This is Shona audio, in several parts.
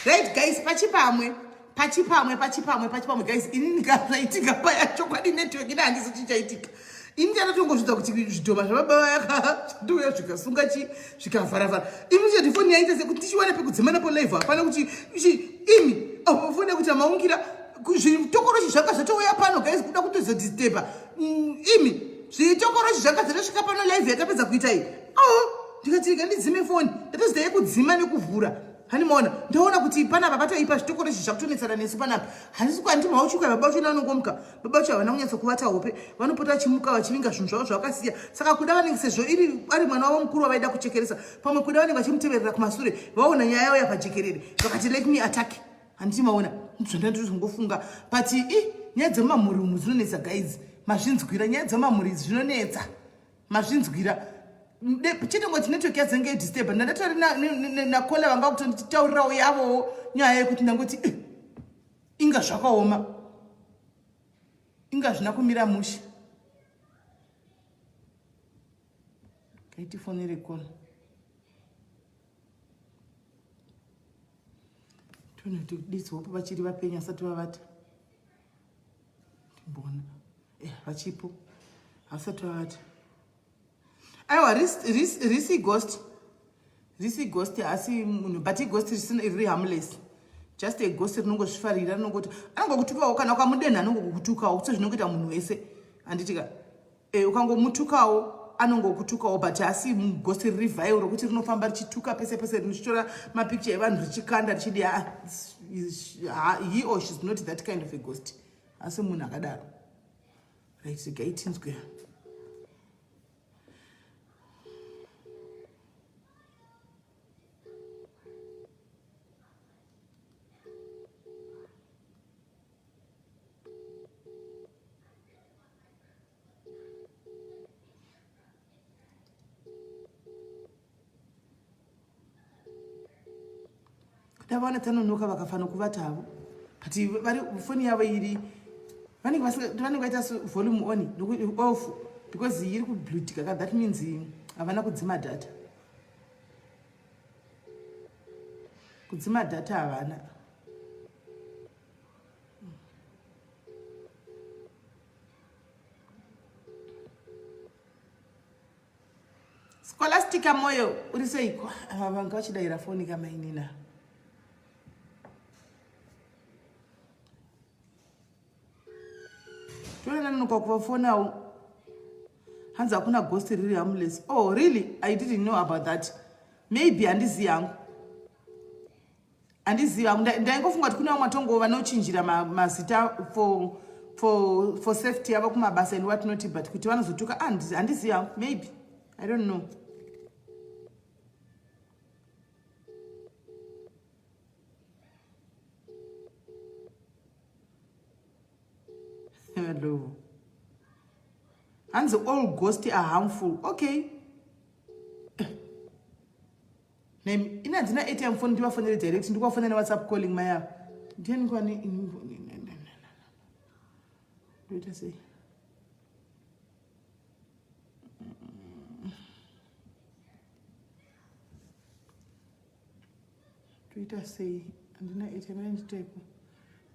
Right guys, pachipamwe guys, ini ndikazaitika paya chokwadi network ina handisi chichaitika. Ini ndinotongozvidza kuti zvitoma zvababa yakadouya zvikasunga zvikavharavhara. Imi chati foni yaita sekuti tichiwana pekudzimana po live hapana kuti imi foni kuti amaungira zvitokorochi zvanga zvatouya pano guys kuda kutozodisturba. Imi zvitokorochi zvanga zvatosvika pano live yatapedza kuita iyi. Ndikati ndidzime foni, ndatozidaye kudzima nekuvhura. Hani maona, ndaona kuti panapa patoipa zvitokoro zvakutonetsana nesu panapa. Handisi kwandi mauchuka baba vacho vanongomuka. Baba vacho havana kunyatsa kuvata hope. Vanopota chimuka vachivinga zvinhu zvavo zvakasiya. Saka kuda vanenge sezvo ari mwana wavo mukuru wavaida kuchekeresa. Pamwe kuda vanenge vachimuteverera kumasure. Vaona nyaya yavo yapajekerere. Vakati let me attack. Handisi maona, ndozvandandofunga. But nyaya dzemamhuri umu dzinonetsa guys. Mazvinzwira nyaya dzemamhuri zvinonetsa. Mazvinzwira. Chitongoti network yazenge disturb ndatori nakola vanga kutitaurirawo yavo nyaya yekuti ndangoti inga zvakaoma inga zvina kumira musha kaiti foni rekona tonati kuditsopo vachiri vapenya asati vavata timbona vachipo asati vavata. Aiwa, risi ghost asi munhu, but ghost is harmless. Just a ghost rinongozvifarira rinongoti anongokutukawo kana ukamudenha anongokutukawo so zvinokuita munhu wese handitika ukangomutukawo anongokutukawo but asi ghost riri vile rokuti rinofamba richituka pese pese rinochitora mapicture evanhu richikanda richidi he or she is not that kind of a ghost asi munhu akadaro right gaitinzwe. Davana tanonoka vakafana kuvatavo but vari foni yavo iri vanenge vaita volume on off because iri kublutika that means havana kudzima data. Kudzima data havana. Scholastica moyo uri seiko vanga vachidayira foni kamainina. Toona nokuva kuvafona hanzi hakuna ghost riri harmless. Oh really? I didn't know about that. Maybe andizi yangu. Ndaingofunga kuti kuna matongo vanochinjira mazita for safety yavo kumabasa and what not, but kuti vanozotuka andizi yangu. Maybe I don't know. Hello. And the all ghosts are harmful. Okay. Name ina dina ATM phone ndiwa phone direct ndikwa phone na WhatsApp calling maya. Then kwa ni do it say. Twitter say andina ATM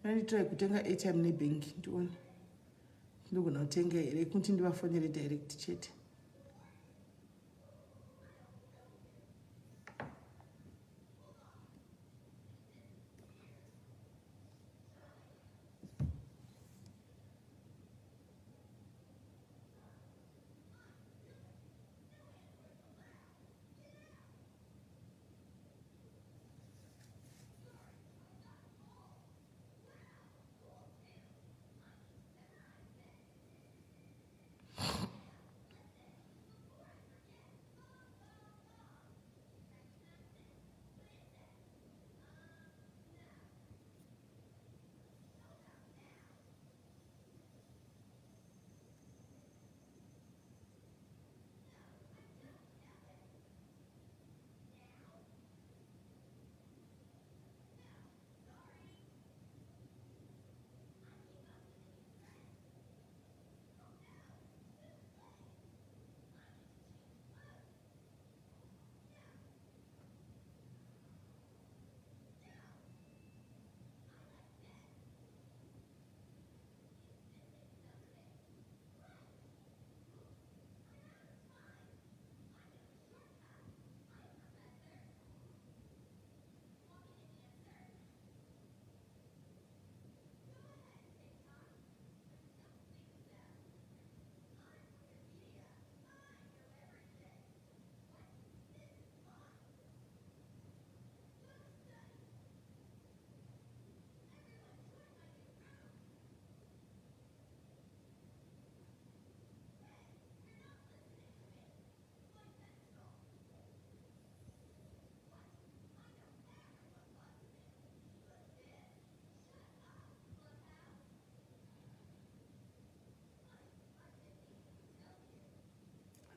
nditry kutenga ATM ne bank ndione. Ndogona kutenga ere kuti ndivafonere direct chat.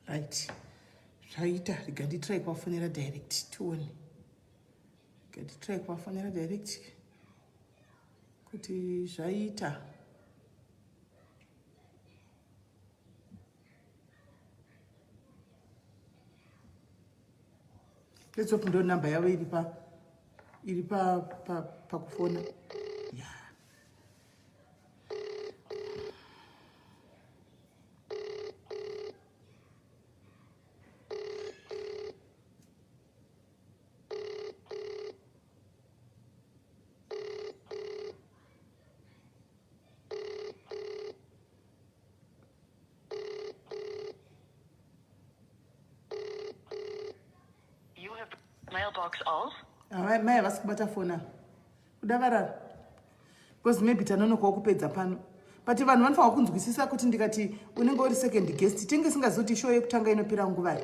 Right. Zvaita riganditrai kuvafonera direct tione. Riganditrai kuvafonera direct kuti zvaita. Let's open the number yavo iri pa kufona. Yeah. Mailbox off. Mai vasikubata fona. Kudavara. Because maybe tanonoka kupedza pano. But vanhu vanofanira kunzwisisa kuti ndikati unenge uri second guest tinenge singazoti show yekutanga inopera nguvai.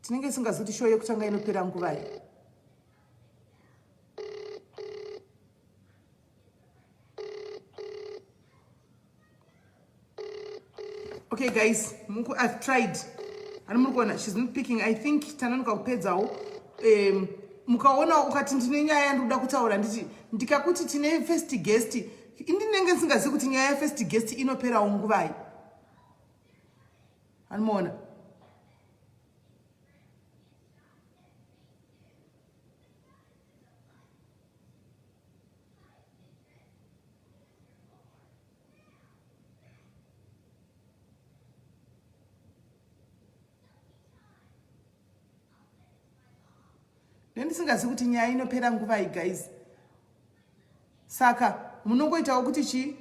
Tinenge singazoti show yekutanga inopera nguvai. Okay guys, I've tried. She's not picking. I think tanonoka kupedzawo. Mukaona ukati ndine nyaya yandoda kutaura ndikakuti tine first guest indinenge singazivi kuti nyaya first guest inopera nguvai. Anoona ndisingazivi kuti nyaya inopera nguva guys. Saka munongoitawo kuti chi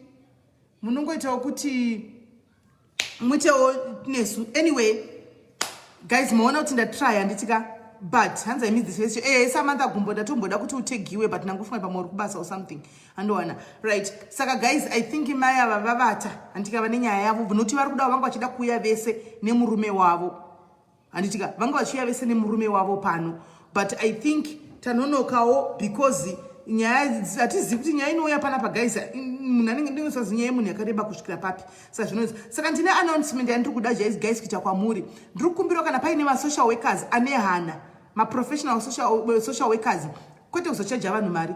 munongoitawo kuti muitewo nesu. Anyway guys, maona kuti ndatry handitika but hanza imidzi Samantha gumbo ndatomboda kuti utegiwe but nangofunga pamwe uri kubasa or something andowana right. Saka guys, I think mai ava vavata handika vane nyaya yavo nokuti vari kuda vanga vachida kuuya vese nemurume wavo handitika vanga vachiuya vese nemurume wavo pano but I think tanonokawo because nyaya hatizivi kuti nyaya inouya panapa guys. Munhu anenge ndinosazi nyaya yemunhu yakareba kusvikira papi saka ndine announcement yandiri kuda guys kuita kwamuri. Ndiri kukumbira kana paine masocial workers ane hana maprofessional social workers kwete kuzochaja vanhu mari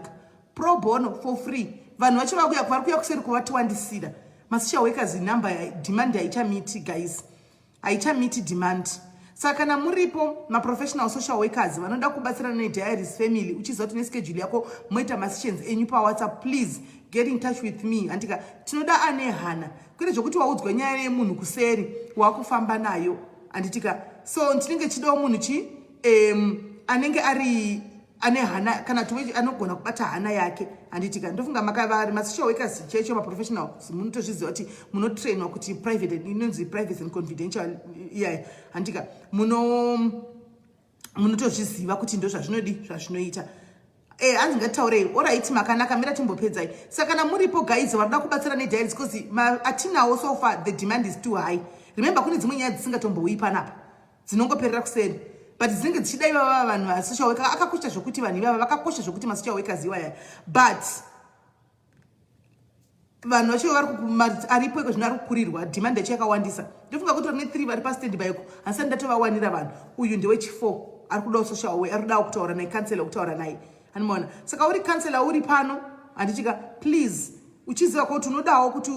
pro bono for free. Vanhu vacho vari kuya kuseri kuvatiwandisira masocial workers number demand haichamiti guys, haichamiti demand. Saka kana muripo maprofessional social workers vanoda kubatsirana neDiaries family uchiziva kuti neschedule yako moita masessions enyu paWhatsApp, please get in touch with me. Andika tinoda ane hana kwete zvokuti waudzwa nyaya yemunhu kuseri wakufamba nayo anditika. So ndinenge chidawo munhu chi anenge ari ane hana kana tuwe anogona kubata hana yake anditika. Ndofunga makavari masocial workers checho maprofessionals munotozviziva kuti munotrainwa kuti private inonzi privacy and confidential anditika munotozviziva kuti ndo zvazvinoita. Hanzi ngatitaurei alright makanaka mira timbopedzai. Saka kana muripo guys varikuda kubatsira neDiaries because atinawo so far the demand is too high. Remember kune dzimwe nyaya dzisingatombouyi panapa dzinongoperera kuseri but dzinenge dzichida ivava vanhu vasocial worker akakosha zvokuti vanhu ivava vakakosha zvokuti masocial workers iwaya but vanhu vacho aripo iko zvino ari kukurirwa demand yacho yakawandisa. Ndofunga kuti vane 3 vari pastand-by iko handisati ndatovanira vanhu. Uyu ndewechi4 ari kudawo social worker, ari kudawo kutaura naye, kansela kutaura naye handimaona. Saka uri kansela uri pano handichika please uchiziva kuti unodawo kuti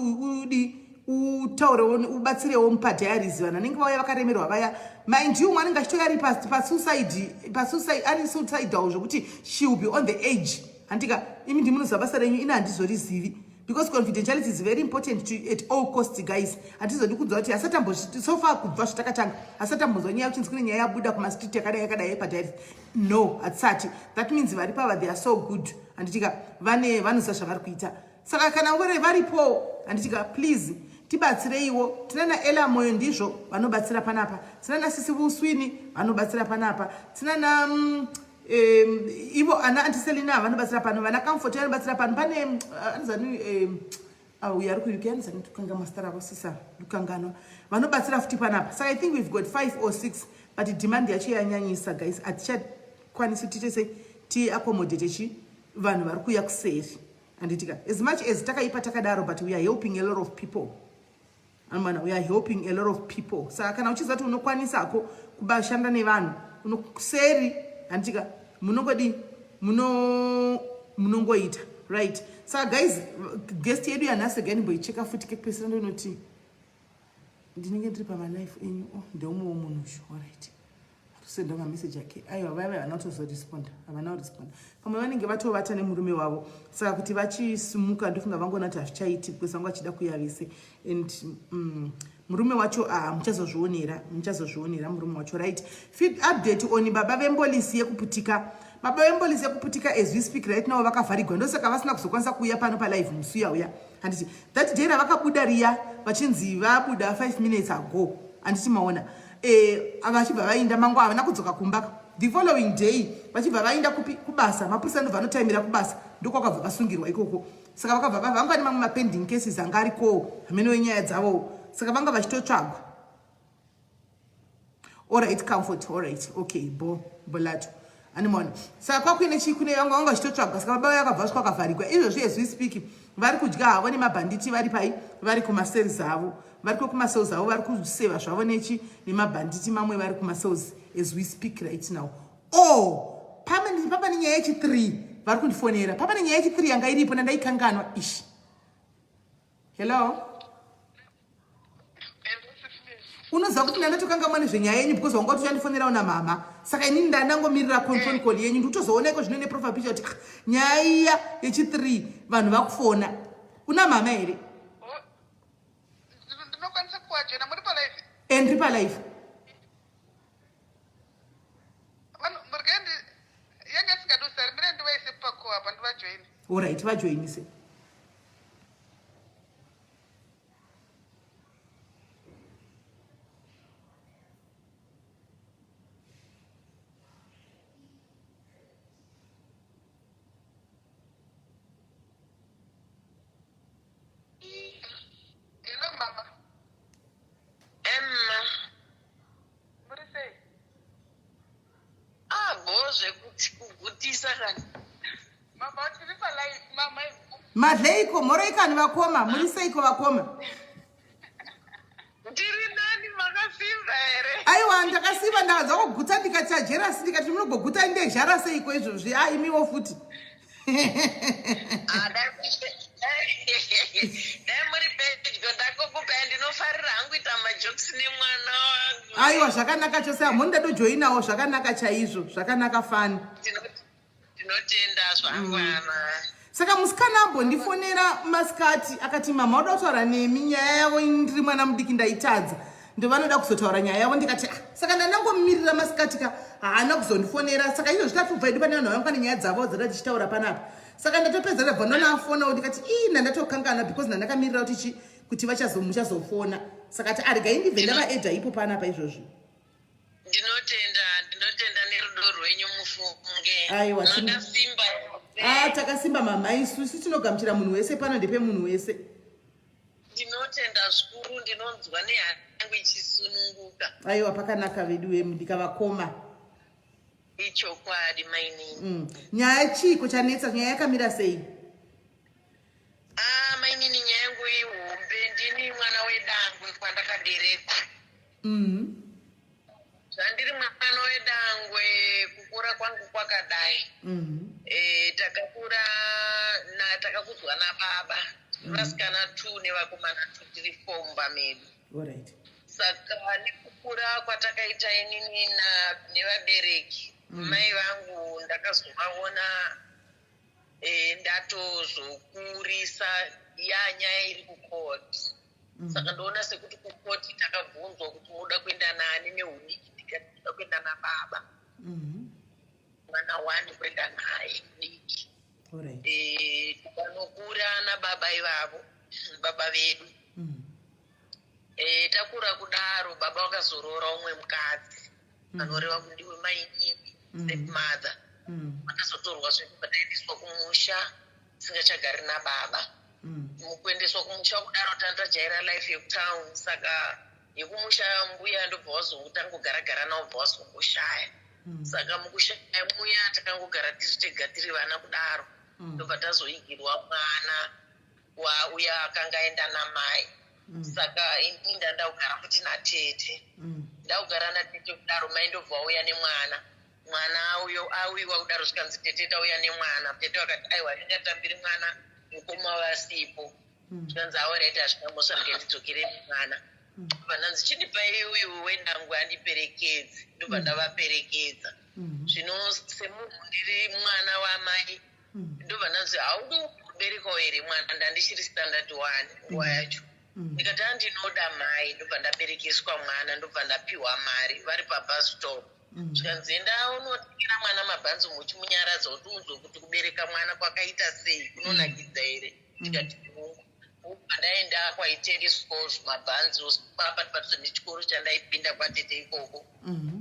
utaure ubatsirewo mupaDiaries vanhu vanenge vauya vakaremerwa vaya mind you mwanenge achitoya ari pasuicide ari suicidal zvokuti she will be on the edge handika. Imi ndimunoziva basa renyu ina handizorizivi because confidentiality is very important at all costs guys. Hatizodi kudziva kuti hasatambo so far kubva zvatakatanga hasatambonzwa nyaya kuti kune nyaya yabuda kumastreet yakadai paDiaries. No, hatisati. That means vari pava they are so good handitika vanoziva zvavari kuita. Saka kana varipo handitika please tibatsireiwo. Tinana Ela Moyo ndizvo vanobatsira panapa, tinana Sisi Uswini vanobatsira panapa, tinana ivo ana Antiselina vanobatsira pano, vana Comfort vanobatsira pano. Pane anzani uya ari kuUK anzani tukanga mastara vasisa lukangano vanobatsira futi panapa. So I think we've got 5 or 6 but demand yacho yanyanyisa guys. Atichakwanisi tichese ti accommodate chi vanhu vari kuya kuseri handitika. As much as takaipa takadaro but we are helping a lot of people. Amana, we are helping a lot of people. Saka kana uchiziva kuti unokwanisako kubashanda nevanhu unokuseri handitika munongodi munongoita right. Saka guys guest yedu yanhasi again mboicheka futi kepesera ndinoti ndinenge ndiri pamalife enyu ndeumwewo munhu alright senda mamessage yake aiwa vaiva vanatozoresponda havana kuresponda pamwe vanenge vatovata nemurume wavo. Saka kuti vachisimuka ndofunga vangonati hazvichaiti because vanga vachida kuya vese and murume wacho muchazozvionera murume wacho right. Feed update on baba vembolisi yekuputika. Baba vembolisi yekuputika as we speak right now vakavharigwa ndosaka vasina kuzokwanisa kuuya pano palive musi uya handiti that day ravakabuda riya vachinzi vabuda 5 minutes ago handiti maona vachibva vainda mangu havana kudzoka kumba. The following day vachibva vainda kubasa mapurisa ndobva anotaimira kubasa ndokwakabva vasungirwa ikoko. Saka vakabva vanga vane mamwe mapending cases anga arikowo hamene wenyaya dzavo. Saka vanga vachitotsvagwa. Alright Comfort alright okay bolato animona. Saka kwakuine chikune vanga vachitotsvagwa. Saka baba yakabva vasvika vakavharikwa izvozvi as we speak vari kudya havo nemabhanditi vari pai vari kumacells avo vari kumacells avo vari kuseva zvavo nechi nemabhanditi mamwe vari kumacells as we speak right now. Papa nenyaya yechi3 vari kundifonera. Papa nenyaya yechi3 yanga iripo nandaikanganwa ishi. Hello unoziva kuti ndandatokanga nezvenyaya yenyu because wanga tuchandifonerawo namama. Saka inini ndandangomirira control call yenyu ndikutozoona iko zvino neprofile picture kuti nyaya iya yechi3 vanhu vakufona. Una mama here ndinokwanisa kuwajena muri palive ndiri palive vanhu murikendi yenge vajoini. Alright, vajoinise. Hello, mama. Emma. Muri sei? Boze kugutisa kani. Mama, tiri palive, mama. Madleiko, moroikani vakoma, muri seiko vakoma. Ndiri nani makasimba here? Aiwa, ndakasiva ndakadza kuguta ndikachajera ndikati munogoguta ndezhara seiko izvozvi. Imiwo futi. Dai muri pedyo ndakokupa ndinofarira hangu ita majokes nemwana wangu. Aiwa, zvakanaka chose. Hamoni ndadojoinawo zvakanaka chaizvo. Zvakanaka fani. Ndinotenda zvangwana. Saka musikana ambondifonera masikati akati mama uda kutaura nemi nyaya yavo ndiri mwana mudiki ndaitadza. Ndovanoda kuzotaura nyaya yavo ndikati saka ndandangomirira masikati ka haana kuzondifonera saka izvo zvitatobva edu pane vanhu vangana nyaya dzavo dzada tichitaura panapa. Saka ndatopedza ndabva ndonafonawo ndikati ndandatokangana because ndandakamirira kuti muchazofona. Saka ati argai ndibve ndavaedha ipo panapa izvozvi. Ndinotenda nerudo rwenyu mufunge. Aiwa, makasimba. Takasimba mama isusu tinogamuchira munhu wese pano ndepemunhu wese. Ndinotenda zvikuru ndinonzwa nehangu ichisununguka. Aiwa, pakanaka vedu ndikavakoma. Ichokwadi mainini. Nyaya chiko chanetsa, nyaya yakamira sei? Mainini nyaya yangu ihombe, ndini mwana wedangwe kwandakaberekwa. Zvandiri mwana wedangwe kukura kwangu kwakadai. Takakura takakudzwa nababa. Vasikana 2 nevakomana 2 tiri 4 mumba medu. Alright. Saka nekukura kwatakaita inini nevabereki. Mai vangu ndakazovaona ndatozokurisa nyaya iri kukoti. Saka ndoona sekuti kukoti takabvunzwa kuti munoda kuenda nani nehudiki, ndikati ndoda kuenda nababa. Mwana 1 kuenda naye diki. Tikanokura nababa ivavo, baba vedu. Takura kudaro baba wakazorora umwe mukadzi anoreva kuti ndiwe mainini stepmother. Akazotorwa zvekuti ndaendeswa kumusha singachagari nababa. Mukuendeswa kumusha kudaro tandajaira life yekutown. Saka yekumusha mbuya ndobva wazongotangogara nawo bva wazongoshaya. Saka mukushaya muya takangogara tiri tega tiri vana kudaro. Ndobva tazoigirwa mwana uya akanga aenda namai. Saka ini ndandagara futi natete. Ndagara natete kudaro mai ndobva wauya nemwana. Mwana uyo awiwa kudaro zvikanzi tete tauya nemwana. Tete wakati aiwa ndingatambiri mwana mukoma vasipo. Zvikanzi alright hazvinamosarike ndidzokere nemwana. Vananzi chindipai uyu wendangu andiperekedze. Ndobva ndavaperekedza. Zvino semunhu ndiri mwana wamai. Ndobva nanzi haudi kuberekawo here mwana, ndandichiri standard 1 nguva yacho. Ndikati handinoda mai, ndobva ndaberekeswa mwana, ndobva ndapiwa mari vari pabus stop. Zvikanzi enda unotengera mwana mabhanzi muchimunyaradza kuti unzwe kuti kubereka mwana kwakaita sei, kunonakidza here. Ndikati ndaenda kwaiteri schools mabhanzi apatipatiso nechikoro chandaipinda kwatete ikoko.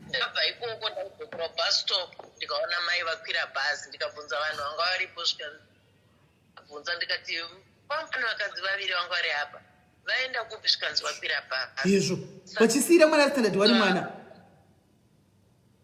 Ndabva ikoko ndakuzokura bus stop ndikaona mai vakwira bhazi, ndikabvunza vanhu vanga varipo. Zvikabvunza ndikati pamwana vakadzi vaviri vanga vari apa, vaenda kupi? Zvikanzi vakwira bhazi. Izvo vachisiyira mwana standard 1 mwana.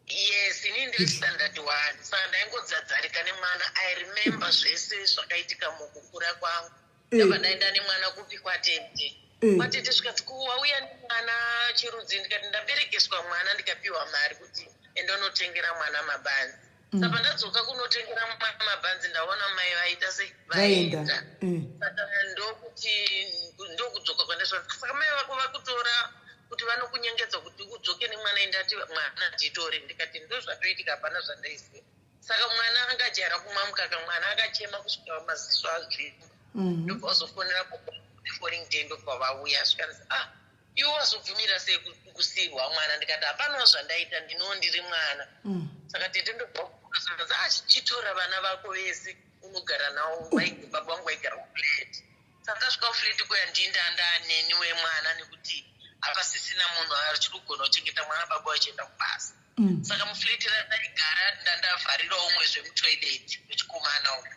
Yes, ini ndiri standard 1. Saka ndaingodzadzarika nemwana. I remember zvese zvakaitika mukukura kwangu. Ndabva ndaenda nemwana kupi? Kwatete. Kwatete zvikati wauya nemwana chirudzi, ndikati ndaberekeswa mwana ndikapiwa mari kuti enda unotengera mwana mabhanzi. Saka ndadzoka kunotengera mwana mabhanzi ndaona mai vaita sei vaenda. Saka ndokudzoka kwandasvika. Saka mai vako vakutora kuti vanokunyengedza kuti udzoke nemwana, endati mwana nditore. Ndikati ndozvatoitika, hapana zvandaisiya. Saka mwana angajara kumwa mukaka, mwana akachema kusvika maziso azvimba. Ndobva wazofonera foreign day, ndobva vauya. Zvikanzi iwo wazobvumira sei kusiyirwa mwana? Ndikati hapana zvandaita, ndinoo ndiri mwana. Saka tete ndobva chitora vana vako vese unogara nawo baba vangu vaigara kufleti. Saka ndasvika kufleti kwayandinda ndaneni wemwana nekuti hapasisina munhu achiri kugona kuchengeta mwana baba vachienda kubasa. Saka mufleti randaigara ndandavharirawo umwe zvemutoileti wechikomana umu.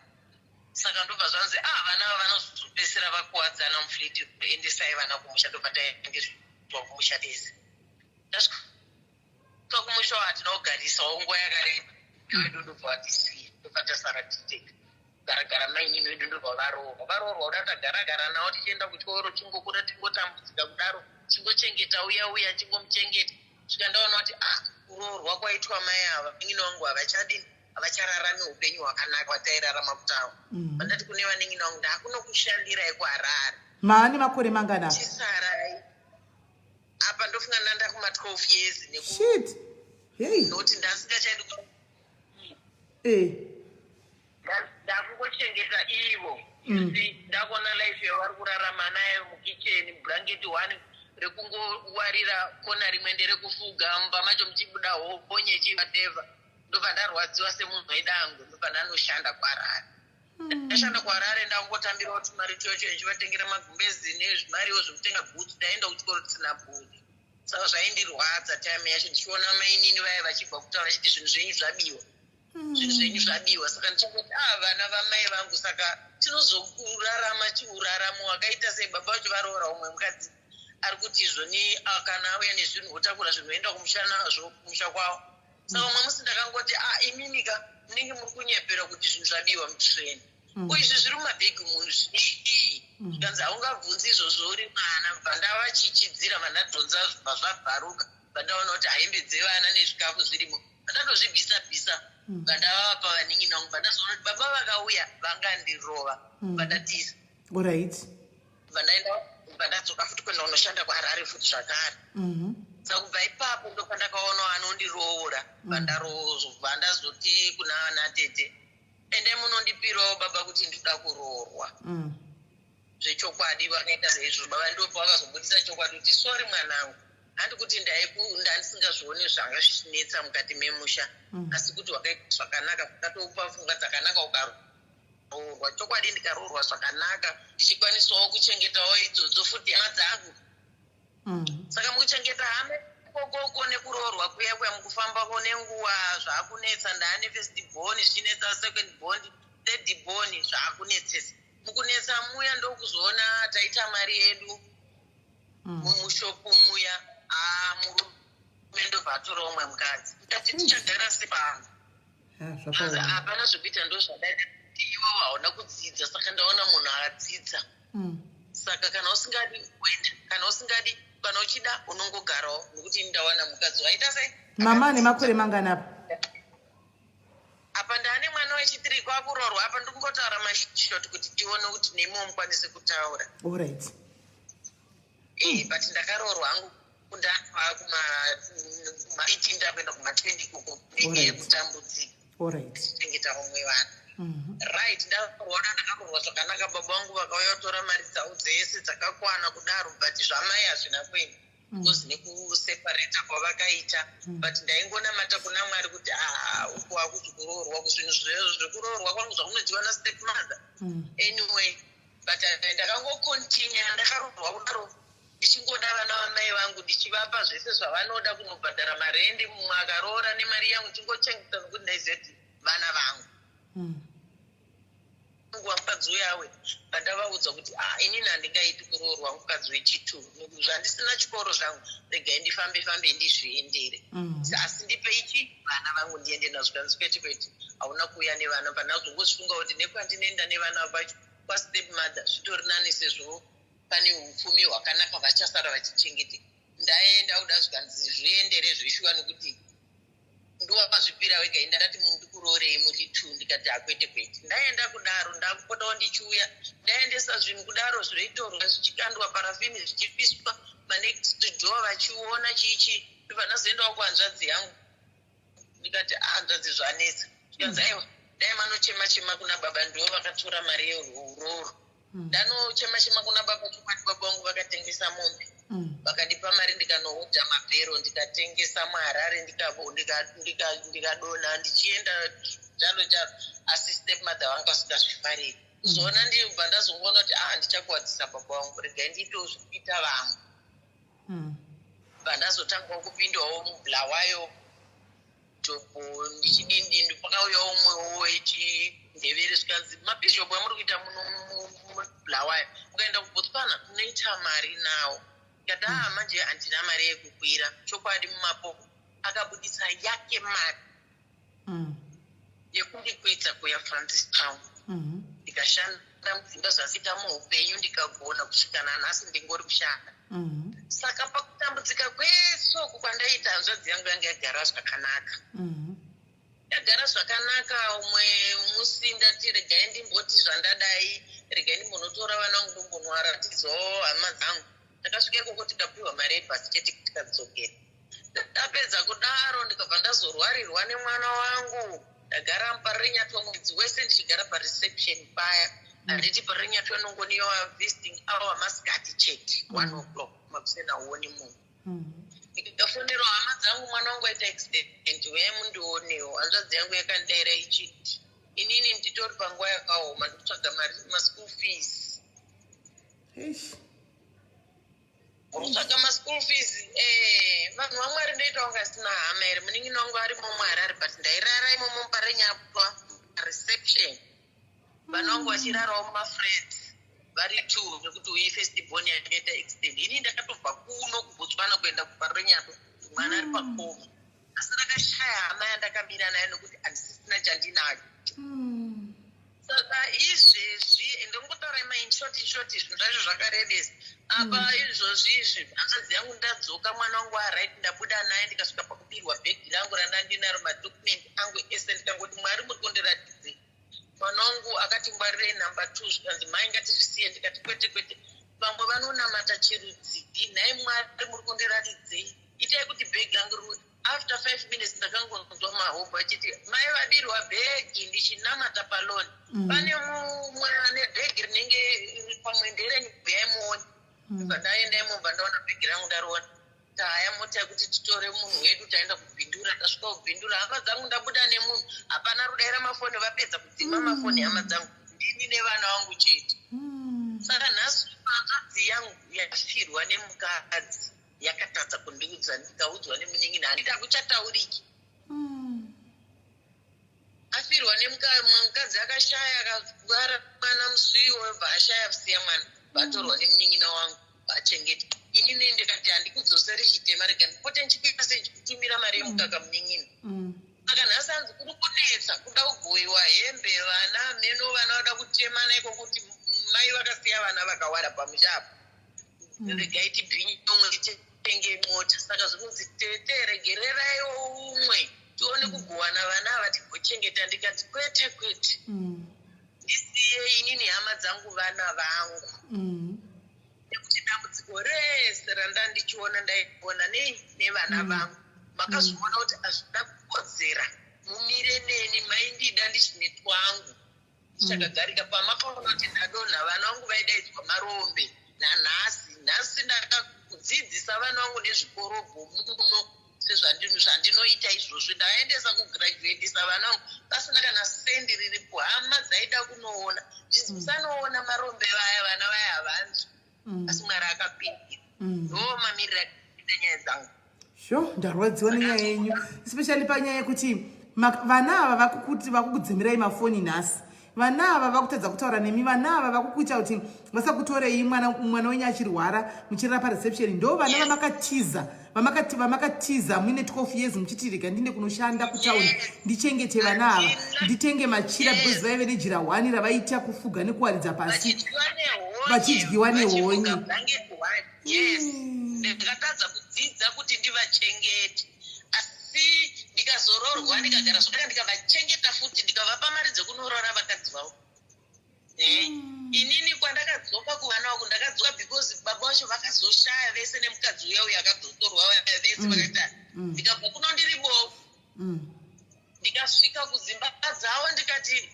Saka ndobva zvanzi vana vanozopedzisira vakuwadzana mufleti endesai vana kumusha ndobva taendeswa kumusha tese. Ndasvika kumusha hatina kugarisawo nguva yakareba wedu ndobva vatisiya ndobva tasara titeka garagara mainini wedu ndobva varoorwa uda tagaragara navo tichienda kuchikoro chingokura tingotambudzika kudaro chingochengeta uya chingomuchengeta svika ndaona kuti kuroorwa kwaitwa mai ava vaning'ina vangu havachararami upenyu hwakanaka hwatairarama kutawo. Vandati kune vaning'ina vangu ndakunokushandirai kuharare maani makore mangana chisarai apa ndofunga ndanda kuma-12 years shit hey noti ndasingachaidi ndakungochengeta ivo ndakuona life yavari kurarama nayo mukicheni blanketi 1 rekungowarira kona rimwe nderekufuga mumba macho muchibuda honye chivateva ndobva ndarwadziwa semunhu aidangu ndobva ndanoshanda kuharare. Ndashanda kuharare ndangotambirawo tumari tuyocho ndichivatengera magumbezi nezvimariwo zvekutenga bhutsu ndaenda kuchikoro tisina bhutsu. Saka zvaindirwadza time yacho ndichiona mainini vaya vachibva kutaura chiti zvinhu zvenyu zvabiwa zvinhu zvenyu zvabiwa. Saka ndichingoti vana vamai vangu saka tinozorarama chiuraramo hwakaita sei baba vacho varoora umwe mukadzi ari kuti izvoni kana auya nezvinhu otakura zvinhu oenda kumusha nazvo kumusha kwavo. Saka umwe musi ndakangoti iminika munenge muri kunyepera kuti zvinhu zvabiwa mutreni izvi zviri mumabhegi muzvii zvikanzi haungabvunzi izvozvo uri mwana. Bva ndavachichidzira vandadhonza zvibva zvabharuka vandaona kuti hembe dzevana nezvikafu zvirimo vandatozvibhisa vandavapa vaning'ina vangu vandazoona kuti baba vakauya vangandirova vandatisa vandadzoka futi kwenda kunoshanda kuharare futi zvakare. Saka kubva ipapo ndopandakaona anondiroora vandazoti kuna vanatete ende munondipirawo baba kuti ndinoda kuroorwa zvechokwadi. Vakaita seizvo baba ndopa vakazobudisa chokwadi kuti sori mwanangu handi kuti ndandisingazvioni zvanga zvichinetsa mukati memusha asi kuti wakaita zvakanaka ukatopa pfungwa dzakanaka ukaroorwa. Chokwadi ndikaroorwa zvakanaka ndichikwanisawo kuchengetawo idzodzo futi hama dzangu. Saka mukuchengeta hama koko nekuroorwa kuya mukufambako nenguva zvaakunetsa ndaane first born zvichinetsa second born third born zvaakunetsesa. Mukunetsa muya ndokuzoona taita mari yedu mumushopu muya murume ndobva atora umwe mukadzi tati tichagara sepano hapana zvekuita ndo zvadaita kuti iwo hauna kudzidza. Saka ndaona munhu akadzidza. Saka kana usingadi kuenda kana usingadi kana uchida unongogarawo nokuti ndawana mukadzi waita sei. Mama ane makore mangana apa ndane mwana wechi3 kwakuroorwa apa ndikungotaura mashoti kuti tione kuti nemo mukwanise kutaura. Alright. But ndakaroorwa hangu ndabva kuma-18 ndakuenda kuma-20 kuko yekutambudzika. Chengeta umwe vanhu. Right, ndakaroorwa zvakanaka baba vangu vakauya kutora mari dzavo dzese dzakakwana kudaro but zvamai hazvina kuenda because nekuseparata kwavakaita but ndaingonamata kuna Mwari kuti uku hakuzi kuroorwa kuzvinhu zvekuroorwa kwangu zvakunodyiwa nastep mother. Anyway but ndakangokontinua ndakaroorwa kudaro ndichingoda vana vamai vangu ndichivapa zvese zvavanoda kunobhadhara marendi mumwe akaroora nemari yangu chingochengeta nokuti ndaizeti vana vangu. Mukadzi uyawe pandavaudza kuti inini handingaiti kuroorwa mukadzi wechi2 nokuti handisina chikoro zvangu regai ndifambe ndizviendere asi ndipe ichi vana vangu ndiende nazvo kanzi kwete hauna kuuya nevana pandazongozvifunga kuti nekwandinoenda nevana vacho kwastep mother zvitori nani sezvo pane upfumi hwakanaka vachasara vachichengeteka. Ndaenda kuda zvikanzi zviendere zvishuwa nokuti ndovazvipira wega ndati ndikuroorei muri 2 ndikati kwete ndaenda kudaro ndakupotawo ndichiuya ndaendesa zvinhu kudaro zvoitorwa zvichikandwa parafini zvichipiswa manext door vachiona chichi ndobva ndazoendawo kuhanzvadzi yangu ndikati hanzvadzi zvanetsa zvikanzi aiwa dai manochema kuna baba ndivo vakatora mari yeuroro. Ndanochema kuna baba chokwadi baba vangu vakatengesa mombe vakadipa mari ndikanohodha mapero ndikatengesa muHarare ndikadona ndichienda chalo asi step mother vanga vasingasvifariri zona ndibva ndazongoona kuti ndichakuwadzisa baba vangu regai nditozvikuita vamwe bva ndazotangawo kupindawo mubhulawayo jobo ndichidindi pakauyawo umwewo wechindevere zvikanzi mabhizhopu amuri kuita mubhulawayo ukaenda kubotswana unoita mari nawo ikati manje handina mari yekukwira chokwadi mumapopo akabudisa yake mari yekundikwidza kuya Francis Town ndikashanda mudzimba zvasita muupenyu ndikagona kusvika nanhasi ndingori kushanda saka pakutambudzika kwesoku kwandaita hanzvadzi yangu yanga yagara zvakanaka yagara zvakanaka umwe musi ndati regai ndimboti zvandadai regai ndimbonotora vana vangu ndombonovaratidzawo hama dzangu ndakasvika ikoko tikapiwa mari yebhasiketi tikadzokera ndapedza kudaro ndikabva ndazorwarirwa nemwana wangu ndagara parinyatwa mwedzi wese ndichigara pareception paya handiti parinyatwa nongoniwa visiting hour masikati chete 1 o'clock makusena huoni munhu ndikafonerawo hama dzangu mwana wangu aita accident uye mundionewo hanzvadzi yangu yakandaira ichiti inini nditori panguva yakaoma ndikutsvaga maschool fees kutsvaga maschool fees vanhu vamwari ndoita wanga sina hama here munin'ina wangu ari muMharare but ndairara imomo parenyapwa reception vana vangu vachirarawo mumafreds vari 2 nekuti uyi festibon yakaita extend ini ndakatobva kuno kubotswana kuenda kuparenyapwa mwana ari pakoma asi ndakashaya hama yandakamira nayo nokuti handisisina chandinacho saka izvezvi ndongotaura mainshoti zvinhu zvacho zvakarebesa apa izvozvi izvi hanzvadzi yangu ndadzoka mwana wangu aright ndabuda naye ndikasvika pakupirwa bhegi rangu randandinaro madokumendi angu ese ndikangoti mwari muri kundiratidze mwana wangu akatingwarirei number 2 zvikanzi mai ngatizvisiye ndikati kwete vamwe vanonamata chirudzii nhai mwari muri kundiratidzei itai kuti bhegi rangu after 5 minutes ndakangonzwa mahobho achiti mai vabirwa bhegi ndichinamata paloni pane mumwe ane bhegi rinenge pamwenderenyu bhuyai muone ndaenda imobva ndaona bhegi rangu ndariona haya mota yekuti titore munhu wedu taenda kubhindura tasvika kubhindura hama dzangu ndabuda nemunhu hapana rudaira mafoni vapedza kudzima mafoni hama dzangu ndini nevana vangu chete saka nhasi hanzvadzi yangu yafirwa nemukadzi yakatadza kundiudza ndikaudzwa nemunin'ina handida kuchatauriki afirwa nemukadzi akashaya akagara mwana musviwo webva ashaya kusiya mwana vatorwa nemunin'ina wangu vachengeta inini ndikati handikudzoseri chitema rega ndipote ndichipika sei ndikutumira mari yemukaka munin'ina saka nhasi hanzi kuri kunetsa kuda kugoyiwa hembe vana meno vana vada kutemana iko kuti mai vakasiya vana vakawara pamushapo regai tibhinyi umwe titenge mota saka zvinonzi tete regereraiwo umwe tione kugowana vana ava tigochengeta ndikati kwete ndisiye inini hama dzangu vana vangu nekuti dambudziko rese randandichiona ndaiona nevana vangu makazoona kuti hazvina kukodzera mumire neni maindida ndichine twangu ndichakagarika pamakaona kuti ndadonha vana vangu vaidaidzwa marombe nanhasi ndakakudzidzisa vana vangu nezvikorobho muno sezvandinoita izvozvi ndaendesa kugraduatisa vana vangu pasina kana sendi riripo hama dzaida kunoona ndizisanoona marombe vaya vana vaya havanzwi asi mwari akapindira ndo mamiriro akaita nyaya dzangu ndarwadziwa nenyaya yenyu especially panyaya yekuti vana ava vakukudzimirai mafoni nhasi vana ava vakutadza kutaura nemi vana ava vakukuita kuti vasakutorei mwana wenyu achirwara muchirira pareception ndo vana vamakatiza muine 12 years muchiti rega ndinde kunoshanda kutaundi ndichengete vana ava nditenge machira because vaive nejira 1 ravaita kufuga nekuwaridza pasi vachidyiwa nehonye ndikatadza kudzidza kuti ndivachengete asi ndikazororwa ndikagara zvakanaka ndikavachengeta futi ndikavapa mari dzekunorora vakadzi vavo inini kwandakadzoka kuvana vako ndakadzoka because baba vacho vakazoshaya vese nemukadzi uya uya akadzotorwa vese vakaita ndikabva kuno ndiri bofu ndikasvika kudzimba dzavo ndikati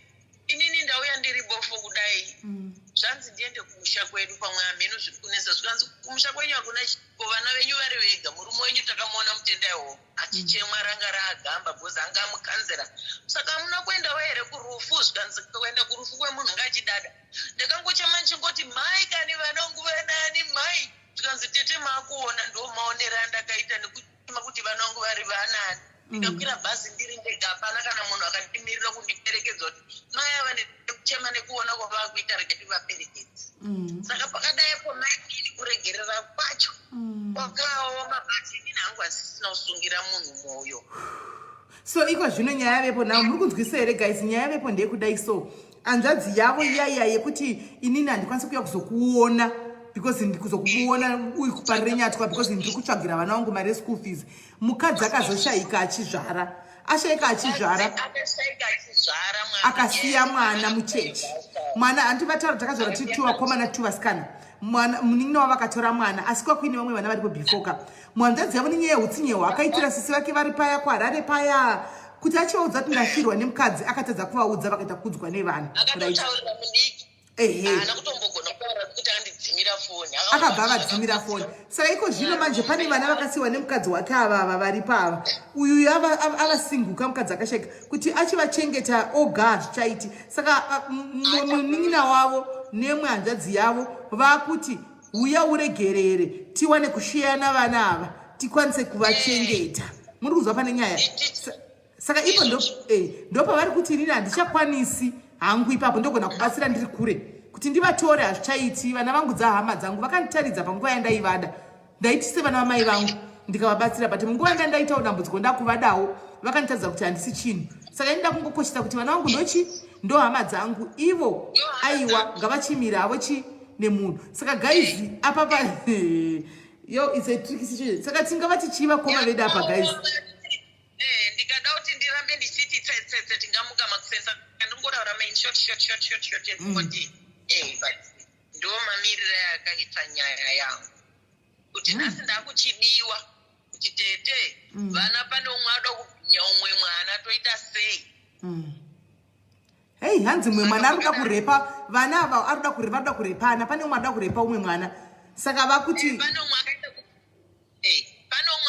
inini ndauya ndiri bofu kudai zvanzi ndiende kumusha kwedu pamwamheno zviri kunesa zvikanzi kumusha kwenyu hakuna chiko vana venyu vari vega murume wenyu takamuona mutenda iwowo achichemwa ranga raagamba bhozi anga amukanzera saka hamuna kuendawo here kurufu zvikanzi kuenda kurufu kwemunhu anga achidada ndakangochema nchingoti mhai kani vanongu vanani mhai zvikanzi tete maakuona ndo maonero andakaita nekuchema kuti vanongu vari vanani ndikakwira bhazi ndiri ndega hapana kana munhu akandimirira kundiperekedza kuti mai ava nekuchema nekuona kwavakuita reketi vaperekedzi saka pakadaipo maidini kuregerera kwacho kwakaoma bhazi inini hangu hasisina kusungira munhu mwoyo. So iko zvino nyaya yavepo nawo muri kunzwisa here guys, nyaya yavepo ndeyekudai so hanzvadzi yavo iyaiya yekuti inini handikwanisi kuuya kuzokuona because ndikuzokuona uri kuparire nyatwa because ndiri kutsvagira vana vangu mari yeschool fees. Mukadzi akazoshayika achizvara, ashayika achizvara akasiya mwana muchechi. Mwana handivataura takazvara tiri 2 vakomana 2 vasikana. Munin'ina wavo akatora mwana asi kwakuine vamwe vana varipo befoka. Mwanzvadzi yavo nenyaya yehutsinyehwa akaitira sisi vake vari paya kuharare paya kuti achivaudza kuti ndafirwa nemukadzi akatadza kuvaudza vakaita kudzwa nevanhu. Akabva vadzimira foni. Saka iko zvino manje pane vana vakasiyiwa nemukadzi wake ava vari pava. Uyu avasinguka mukadzi akashayika kuti achivachengeta oga zvichaiti. Saka munin'ina wavo nemwe hanzvadzi yavo vakuti uya uregerere tiwane kushiyana vana ava tikwanise kuvachengeta. Muri kuzwa pane nyaya. Saka ipo ndopavari kuti inini handichakwanisi hangu ipapo ndogona kubatsira ndiri kure kuti ndivatore hazvichaiti. Vana vangu dzahama dzangu vakanditaridza panguva yandaivada ndaitise vana vamai vangu ndikavabatsira but munguva yanga ndaitawo dambudziko ndakuvadawo vakanditaridza kuti handisi chinhu. Saka ini ndakungokoshesa kuti vana vangu ndochi ndo hama dzangu ivo aiwa ngavachimira havo chi nemunhu. Saka guys apapa yo it's a tricky situation. Saka tingava tichivakoma vedu apa guys. Ndikada kuti ndirambe ndichiti tsetse tingamuka makusesa ndingotaura main short kuti but ndo mamiriro yakaita nyaya yangu kuti nhasi ndakuchidiwa kuti tete vana pane umwe ada kubhinya umwe mwana toita sei. Hey, hanzi mwe mwana arikuda kurepa vana ava arikuda kurepana pane umwe ada kurepa umwe mwana. Saka vakuti pane umwe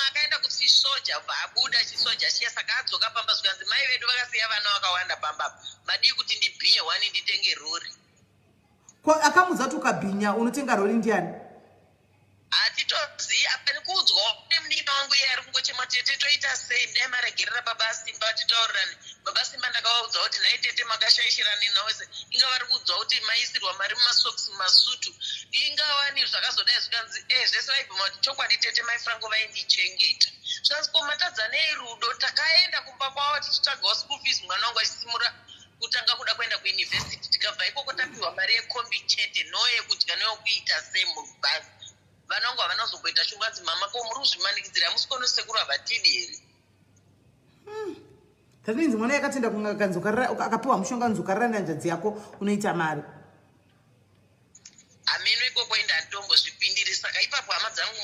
akaenda kuchisoja abuda chisoja chiya saka adzoka pamba zvikanzi mai vedu vakasiya vana vakawanda pamba madii kuti ndibhinye 1 nditenge rori. Akamudza kuti ukabhinya unotenga rori ndiani? Hatitozivi apani kuudzwa nemunina wangu iye ari kungochema tete toita sei ndai maregerera baba Simba titaurirani. Baba Simba ndakavaudza kuti nhai tete makashayishirani nawese inga vari kuudzwa kuti maisirwa mari mumasokisi mumasutu ingawani zvakazodai zvikanzi zvese vaibvuma kuti chokwadi tete mai Franco vaindichengeta zvikanzi komatadza nei rudo takaenda kumba kwavo tichitsvagawo school fees mwana wangu achisimura kutanga kuda kuenda kuyunivhesiti tikabva ikoko tapiwa mari yekombi chete noyekudya noyekuita semubhazi. Vana vangu havana kuzomboita shunganzi mama ko muri kuzvimanikidzira hamusi konosekuru havatidi here. That means mwana yakatenda akapiwa mushonga nzukarira nhanzvadzi yako unoita mari. Ameno ikoko enda ndombozvipindiri saka ipapo hama dzangu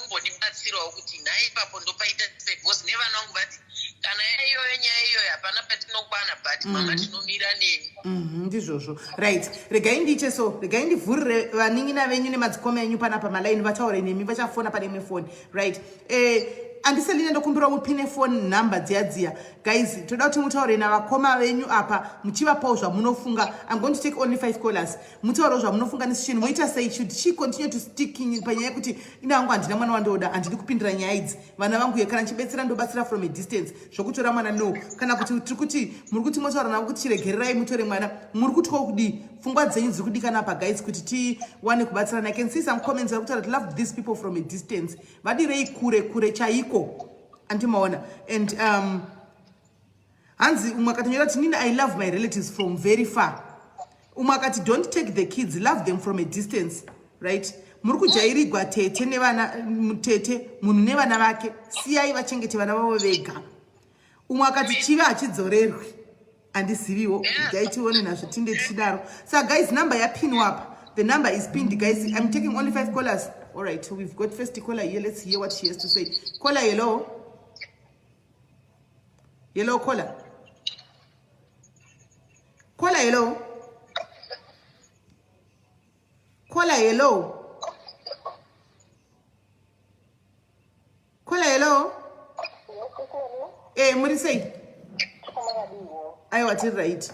mumbondibatsirawo kuti nhai ipapo ndopaita sebhosi nevana vangu vati kana iyoyo nyaya iyoyo hapana patinokwana but mama tinomira nemi. Ndizvozvo right. Regai ndiche so regai ndivhurire vanin'ina venyu nemadzikoma enyu panapa malaini vataure nemi vachafona pane imwe foni right. Andiselina ndokumbira mupine phone number dziya guys toda kuti mutaure navakoma venyu apa muchivapawo zvamunofunga. I'm going to take only 5 callers. Mutaure zvamunofunga nesituation moita sei should she continue to sticking panyaya yekuti ina wangu handina mwana wandoda handidi kupindira nyaya idzi vana vangu ye kana nchibetsera ndobatsira from a distance zvokutora mwana no kana kuti tiri kuti muri kuti motaura navo kuti chiregererai mutore mwana muri kutya kudi pfungwa dzenyu dziri kudikana apa guys kuti tiwane kubatsirana. I can see some comments vari kutaura love these people from a distance vadirei kure chaiko antimaona and hanzi umwe akatonyora kuti nini I love my relatives from very far. Umwe akati don't take the kids love them from a distance right. Muri kujairigwa tete nevana tete munhu nevana vake siyai vachengete vana vavo vega. Umwe akati chiva hachidzorerwi handisiviwo gaitione nazvo tinde tichidaro. So guys number yapinwa apa. The number is pinned guys. I'm taking only 5 callers. All right, we've got first caller here. Let's hear what she has to say. Caller, hello. Hello, caller. Caller, hello. hello. Caller, hello. Muri say. I was it right.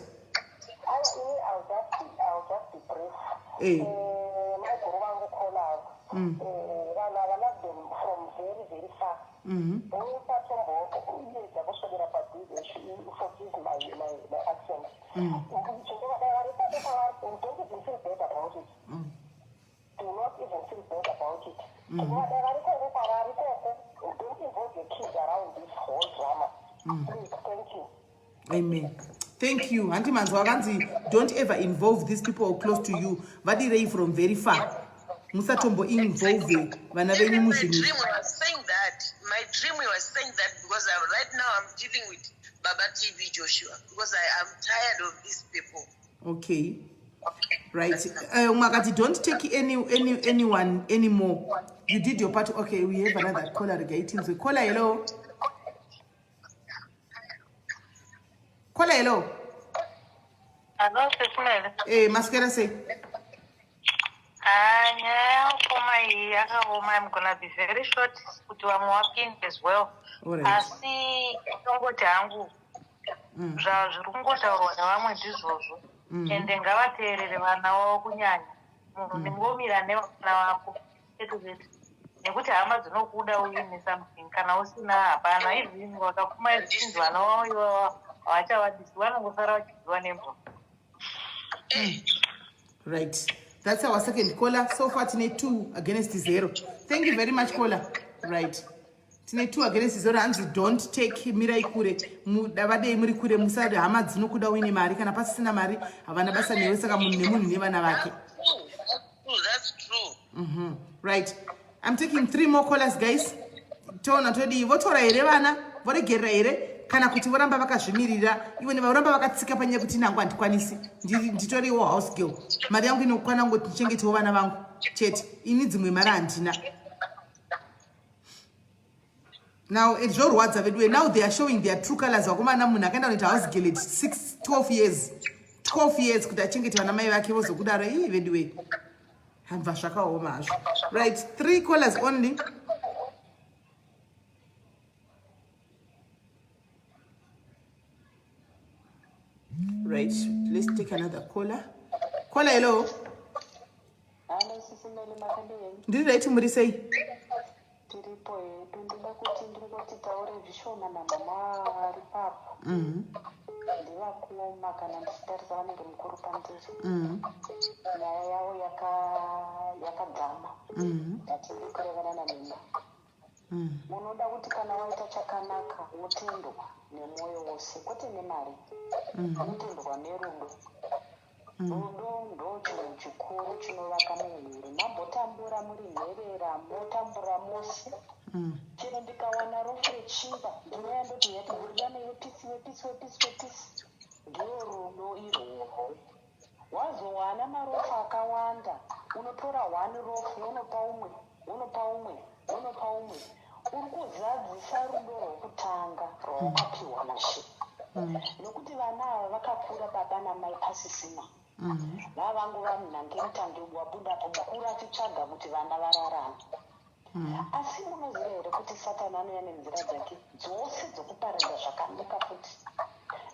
Amen. Thank you. Auntie Manzwaganzi, don't ever involve these people close to you. Vadire from very far. Musatombo involve my dream was saying that. My dream was saying that because right now I'm dealing with Baba TV Joshua because I am tired of these people. Okay. Right. Magati, don't take anyone anymore. You did your part. Okay, we have another caller again. So caller, hello. Caller, hello. Hello, SIS MELLY. Mascara say. I'm gonna be very short. I'm working as well. I see zvirungotaurwa nevamwe ndizvozvo ende ngavateerere vana vavo kunyanya munhu ningomira nevana vako etuzeti nekuti hama dzinokuda uine something kana usina hapana izvini wakapfuma izvinzi vana vavo ivava havachavadisi vanongosara vachidziwa nembwa. Right. That's our second caller. So far, tine 2 against 0. Thank you very much, caller. Right. Tine 2 against 0. And don't take mirai kure. Davade muri kure musade hama dzinokuda uine mari kana pasina mari havana basa newe saka munhu nemunhu nevana vake. That's true. Right. I'm taking 3 more callers, guys. Tona todi votora here vana voregera here kana kuti voramba vakazvimirira ivo nevaramba vakatsika panyaya kuti nangu handikwanisi nditoriwo house girl mari yangu inokwana ngoti ndichengetawo vana vangu chete ini dzimwe mari handina. Now zvorwadza vedu now they are showing their true colors. Vakomana munhu akaenda kunoita house girl at 12 years kuti achengete vana mai vake vozokudaro vedu hambva zvakaoma hazvo. Right, 3 callers only. Right, let's take another caller. Caller, hello. Hello, SIS MELLY Makandeni. Ndiri right muri sei? Tiripo hedu ndinoda kuti ndingoti taure zvishoma namama ari papo. Ndivakoma kana ndichitarisa vanenge mukuru pandiri. Nyaya yavo yakadzama. Hatidi kurevana namina. Munoda kuti kana waita chakanaka wotendwa nemwoyo wose kwete nemari. Unotendwa nerudo. Rudo ndo chinhu chikuru chinovaka muviri. Mambotambura muri nherera, motambura mose. Chero ndikawana rofu rechimba ndinoyandoti yati burirana wepisi. Ndiyo rudo irworwo. Wazowana marofu akawanda unotora 1 rofu unopa umwe. Uri kuzadzisa rudo rwokutanga rwawakapiwa naShe. Nokuti vana ava vakakura baba namai pasisina. Vavangova munhangemutange wabudapo mukuru achitsvaga kuti vana vararame. Asi munoziva here kuti Satani anouya nenzira dzake dzose dzokuparadza zvakanaka futi.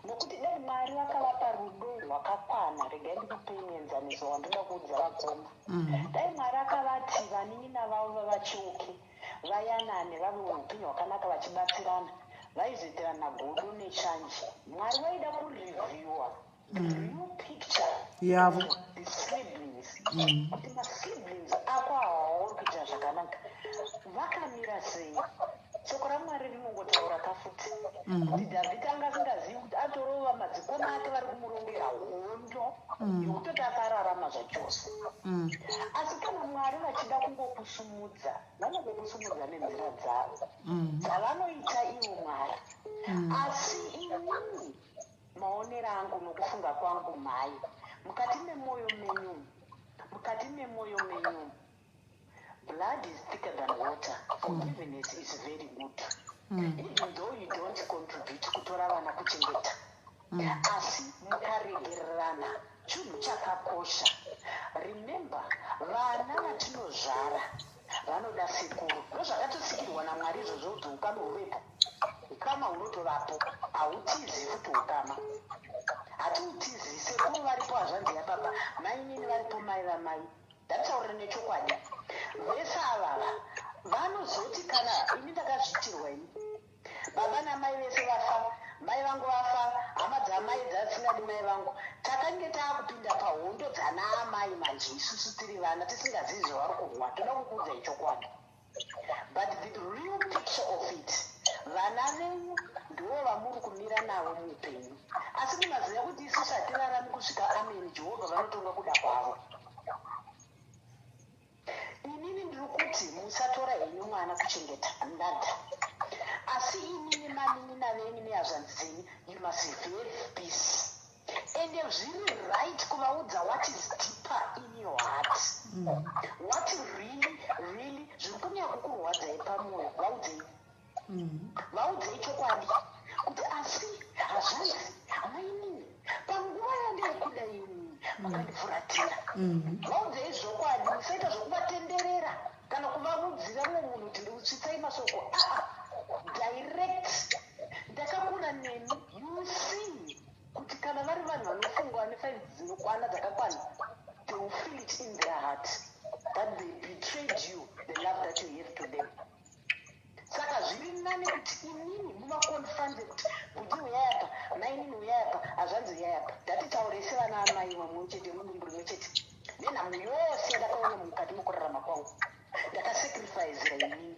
Nokuti dai Mwari vakavapa rudo rwakakwana, regai ndikupei muenzaniso wandinoda kuudza vakoma. Dai Mwari akavati vanin'ina vavo vavachiuke vayanane vave upenyu hwakanaka vachibatsirana vaizoitirana godo neshanje. Mwari vaida kurevhiwa the real picture yavo the siblings kuti masiblings ako hawauri kuita zvakanaka vakamira sei. Shoko raMwari rinongotaura kafuti kuti Dhavhidhi anga asingazivi kuti atorova madzikoma ake vari kumurongera hondo yokutoti akararama zvachose. Asi kana Mwari vachida kungokusumudza vanongokusumudza nenzira dzavo dzavanoita ivo Mwari. Asi inini maonero angu nokufunga kwangu mai mukati memwoyo menyu blood is thicker than water. Forgiveness is very good. Even though you don't contribute kutora vana kuchengeta. Asi mukaregererana chinhu chakakosha. remember vana vatinozvara vanoda sekuru ndozvakatosikirwa naMwari izvozvo kuti ukama huvepo. Ukama hunotovapo hautizi futi ukama hatiutizi. Sekuru varipo hazvanzi yababa, mai nini varipo mai vamai. Ndataura nechokwadi. Vese avava vanozoti kana ini ndakazviitirwa ini baba namai vese vafa, mai vangu vafa, hama dzamai dzasingadi mai vangu, takange taakupinda pahondo dzana amai manje isusu tiri vana tisingazivi zvavari kumwa. Toda kukuudza ichokwadi. But the real picture of it, vana venyu ndivo vamuri kumira navo muupenyu. Asi mumaziva kuti isusu hatirarami kusvika ameni Jehovha vanotonga kuda kwavo. Inini ndiri kuti musatora henyu mwana kuchengeta ndada. Asi inini manini navenyu nehazvanzi dzenyu, you must have peace. And zviri right kuvaudza what is deeper in your heart. What really zviri kunyanya kukurwadzai pamwoyo. Vaudzei. Vaudzei chokwadi. Kuti asi hazvanzi amainini panguva yandinokuda inini makandifuratira. Vaudzei zvokwadi. Musaita zvokuvatenderera kana kuvamudzira mumwe munhu kuti ndikutsvitsai masoko. Direct. Ndakakura nemi. You see kuti kana vari vanhu vanofungwa nefaili dzinokwana dzakakwana, they will feel it in their heart that they betrayed you, the love that you gave to them. Saka zviri nani kuti inini muvakonfrande kuti kuti uyai apa, nainini uyai apa, hazvanzi uyai apa. Ndatitaurese vana amai vamwe chete mudumbu rimwe chete. Nenhamo yose ndakaona mukati mokurarama kwangu ndakasacrificera inini.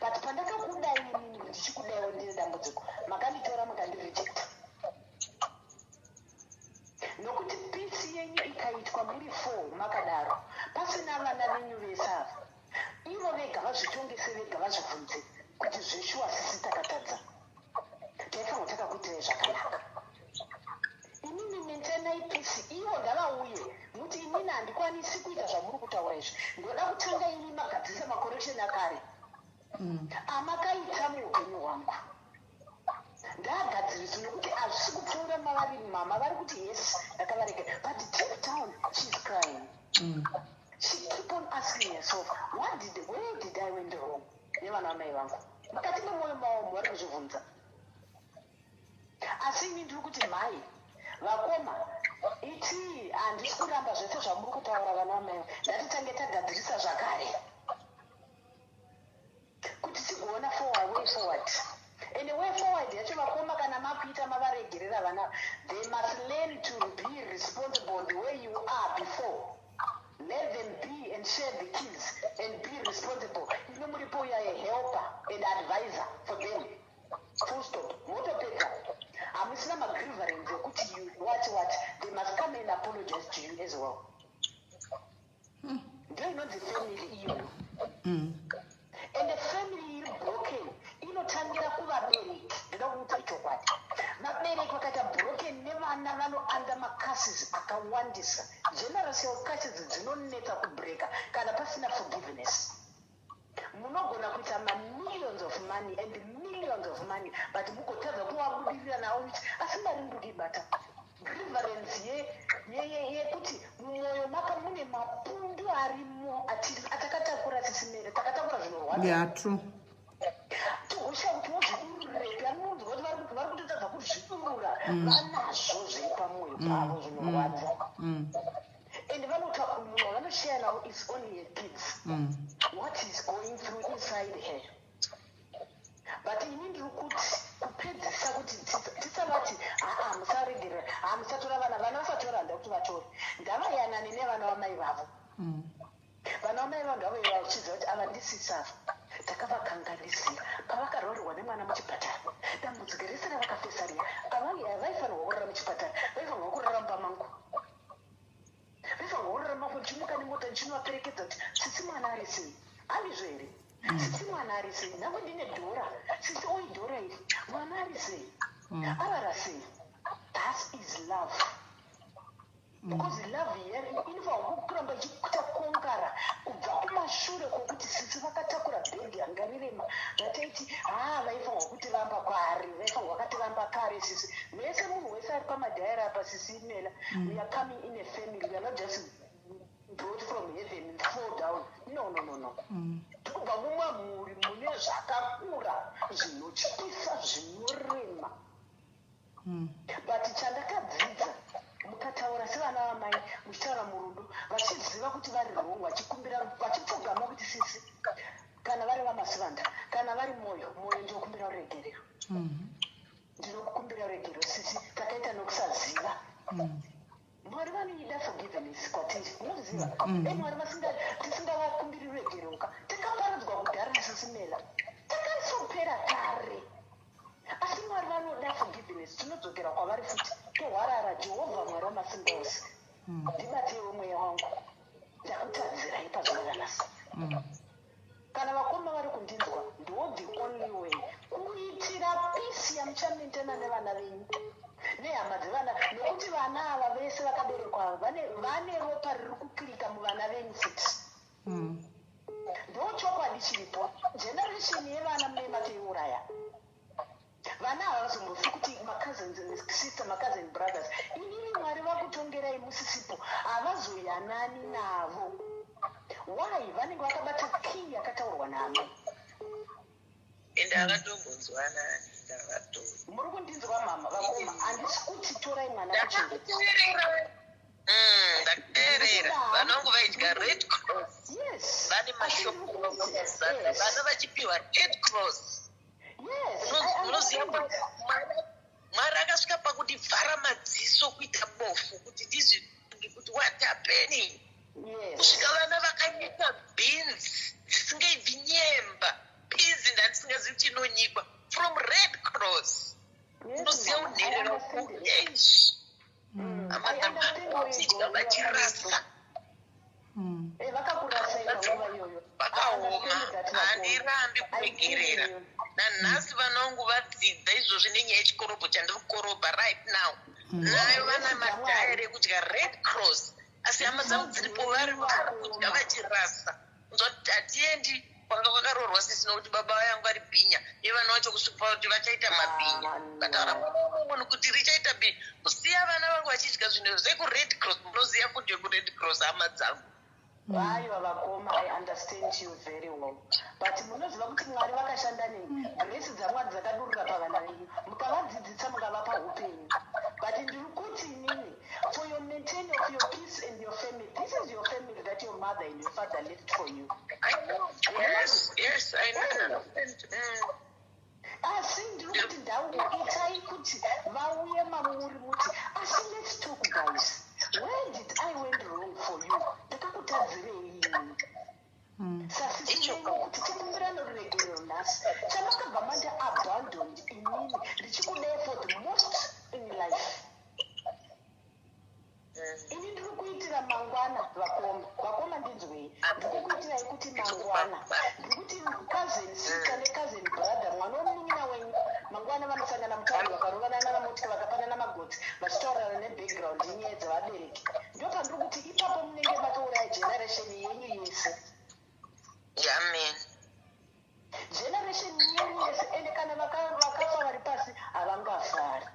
But pandakakudai inini ndichikudaiwo ndine dambudziko, makanditora mukandirejecta. Nokuti peace yenyu ikaitwa muri 4 makadaro, pasina vana venyu vese ava, ivo vega vazvitongese vega vazvibvunze kuti zveshuwa sisi takatadza, taifanwa takakuitai zvakanaka. Inini mentanai peace, ivo ngavauye muti inini handikwanisi kuita zvamuri kutaura izvi, ndoda kutanga ini magadzisa macorrection akare amakaita muupenyu hwangu. Ndagadzirisa nokuti hazvisi kupfuura mavari mama vari kuti yes ndakavareka, but deep down she's crying. She keep on asking herself, where did I went wrong? Nevana mai vangu mukati memwoyo mavo vari kuzvibvunza. Asi ini ndiri kuti mai vakoma iti handisi kuramba zvese zvamuri kutaura vana vamai, ngatitange tagadzirisa zvakare kuti tigoona way forward. And the way forward, yacho vakoma kana makuita mavaregerera vana, they must learn to be responsible the way you are before. Let them be and share the kids and be responsible. You know, you are a helper and advisor for them. Full stop. Motopeka. I'm Islam agreeing to you. What? They must come and apologize to you as well. They're not the family you. And the family is broken. Inotangira kuvabereki. Ndinokuita ichokwadi. Vabereki vakaita broken nevana vanoanda makasis akawandisa. Generational curses dzinonetsa kubreka kana pasina forgiveness. Munogona kuita millions of money and millions of money, but mukotadza kuvabudirira nawo kuti asi mari ndikudibata. Grievance yekuti mumwoyo maka mune mapundu arimo atakatakura sisimere, takatakura zvinorwadza. Yeah, true. Tuhosha kuti wozviurureka munhu kuti vari kutotadza kuzviurura vanazvo zviri pamwoyo pavo zvinorwadza. And vanoshare now is only her kids. What is going through inside her. But ini ndiri kuti kupedzisa kuti tisavati musaregerera musatora vana vasatora ndakuti vatore ndavayanani nevana vamai vavo. Vana vamai vavo ndavaiva vachiziva kuti ava ndisisava takavakanganisira pavakarwarirwa nemwana muchipatara, dambudziko rese ravakafesariya vaifanirwa kurara muchipatara, vaifanirwa kurara pamangu, vaifanirwa kurara mangu ndichimuka nemota ndichinovaperekedza kuti sisi mwana ari sei, andizvo here sisi mwana ari sei, navo ndine dhora sisi oi dhora iri mwana ari sei, arara sei. That is love. Because love here inofanirwa kuramba ichikutakonkara kubva kumashure kwokuti sisi vakatakura bhegi angarirema vataiti vaifanirwa kutiramba kwari, vaifanirwa vakatiramba kare sisi. Vese munhu wese ari pamadhaira apa sisi imela, we are coming in a family, we are not just brought from heaven and fall down. No. Tobva mumamuri mune zvakakura zvinotyisa zvinorema. But chandakadzidza mukataura sevana vamai muchitaura murudo vachiziva kuti vari wrong vachikumbira vachipfugama kuti sisi kana vari vamasivanda kana vari moyo ndinokumbira uregerero ndinokukumbira uregerero sisi takaita nokusaziva mwari vanoida forgiveness kwatiri unoziva mwari tisingavakumbiri uregeroka takaparadzwa kudhara sisimela takaisopera kare asi mwari vanoda forgiveness tinodzokera kwavari futi tohwarara jehovha mwari wamasimba ose ndibatewo mweya wangu ndakutadzirai pazvavanasi kana vakoma vari kundinzwa ndo the only way kuitira pisi yamuchamentana nevana venyu nehama dzevana nekuti vana ava vese vakaberekwa vane ropa riri kukwirika muvana venyu futi ndo chokwadi chiripo generation yevana mune mateiuraya vana ava vazombofi kuti macousins and sister macousin brothers inini mwari vakutongerai musisipo havazoyanani navo why vanenge vakabata kii yakataurwa namo ende akatombonzwa nani muri kundinzwa mama vakoma handisi kuti torai mwana ndakuteerera vanongo vaidya red cross vane mashoko vana vachipiwa red cross unoziva mwari akasvika pakuti vhara madziso kuita bofu kuti ndizvii kuti what happening kusvika vana vakanyika beans dzisingaibvi nyemba pizi ndandisingazivi kuti inonyikwa from red cross unoziva unherero kueshi amadzamadya vachirasa vakaoma handirambi kuregerera nanhasi vanongu vadzidza izvozvi nenyaya yechikorobho chandiri kukorobha right now nayo vana madhairi ekudya red cross asi hama dzavo dziripo vari kudya vachirasa nzoti hatiendi kwanga kwakarorwa sisi nokuti baba vayangu ari bhinya nevana vacho kusvipa kuti vachaita mabhinya vataura munhu kuti richaita bhinya kusiya vana vangu vachidya zvinhu zvekured cross munoziva futi yekured cross hama dzangu aiwa vakoma I understand you very well but munoziva kuti mwari vakashanda neni grace dzamwari dzakadurura pavana venyu mukavadzidzisa mukavapa upenyu but ndiri kuti inini for your maintain of your peace and your family this is your family that your mother and your father left for you. I know. Yes I know. asi ndiri kuti ndauitai kuti vauye mamuri muti asi let's talk guys where did I went wrong for you ndakakutadzirei sasisiengu kuti tikumbirano ruregerero nhasi chamakabva mande abandoned inini ndichikudai for the most in life ini ndiri kuitira mangwana vakoma ndinzwei ndiri kuitirai kuti mangwana ndiri kuti cousin sister necousin brother mwana womunin'ina wenyu mangwana vanosangana mutauri vakarovanana vamotya vakapanana magotsi vachitaurana nebackground yenyaya dzavabereki ndo pandiri kuti ipapo munenge matouraya generation yenyu yese amen generation yenyu yese ende kana vakafa vari pasi havangafari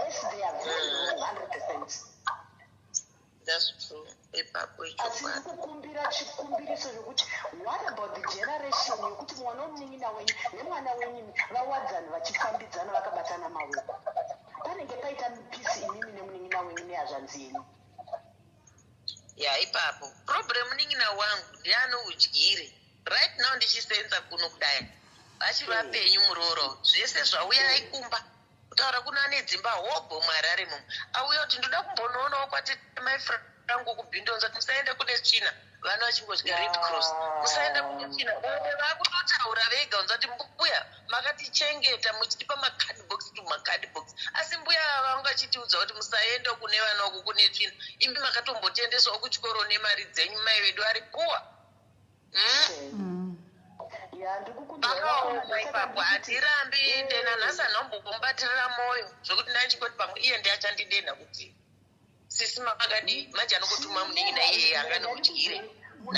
yes they are very wrong 100%. That's true. asi ndikukumbira chikumbiriso zvokuti what about the generation yokuti mwana womunin'ina wenyu nemwana wenyu vawadzana vachifambidzana vakabatana maoko panenge paita pisi imimi nemunin'ina wenyu nehazvanzi yenyu ipapo problem munin'ina wangu ndianoudyire right now ndichisenza kuno kudai vachivapenyu muroro zvese zvauya aikumba kutaura kuna ane dzimba hobho mwarare mumo auya kuti ndoda kumbonoonawo kwatete my friend angu kubhindonza musaende kune china vana vachingodya red cross musaende kune china vamwe vakutotaura vega unza kuti mbuya makatichengeta muchitipa macardbox to macardbox asi mbuya vangu vachitiudza kuti musaende kune vana uku kune tsvina imi makatombotendeswawo kuchikoro nemari dzenyu mai vedu ari puwa vakaoma ipapo hatirambi ndenanhasi anombokumbatirira mwoyo zvokuti ndachingoti pamwe iye ndiachandidenha kuti sisi makadii manje anongotuma munin'ina iyeye anganokudyire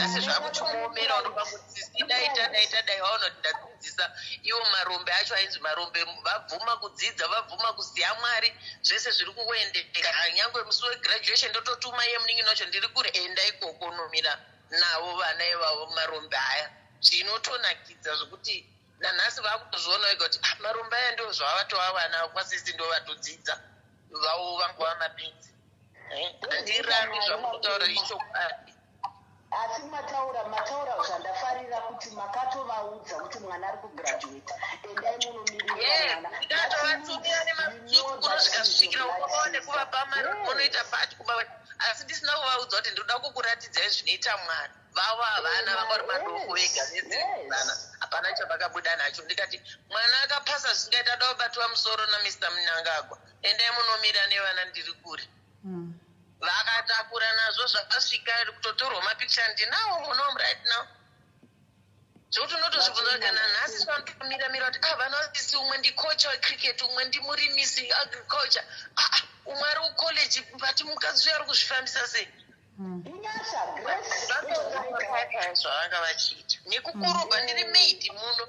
Asi zvakuchimuomera unoba kudzidzisa dai waunoti ndadzidzisa iwo marombe acho ainzi marombe vabvuma kudzidza vabvuma kuziya Mwari zvese zviri kuendeka nyangwe musi wegraduation ndototuma iye muningi nacho ndiri kure enda ikoko nomira navo vana ivavo marombe aya zvinotonakidza zvokuti nanhasi vakutozviona vega kuti marombe aya ndo zvavatova vana kwasisi ndo vatodzidza vavo vangova mapinzi handirari zvamunotaura ichokwadi. Asi mataura zvandafarira kuti makatovaudza kuti mwana ari kugraduate endai munomiririra mwana ndatovatumira nemazuku kunosvika zvisvikira uone kuvapa mari unoita pati kuba asi ndisina kuvaudza kuti ndoda kukuratidzai zvinoita Mwari vavo havana vangori madoko vega vedzana hapana chavakabuda nacho ndikati mwana akapasa zvisingaita da kubatwa musoro naMr Mnangagwa endai munomira nevana ndiri kure vakatakura nazvo zvakasvika kutotorwa mapikicha ndinawo munom right now zvokuti unotozvibvunza kuti kana nhasi vanotomira kuti vana vasisi umwe ndikocha wecricket umwe ndimurimisi agriculture umwe ari kucollege bati mukadzi uyo ari kuzvifambisa sei zvavanga vachiita nekukorobha ndiri maid muno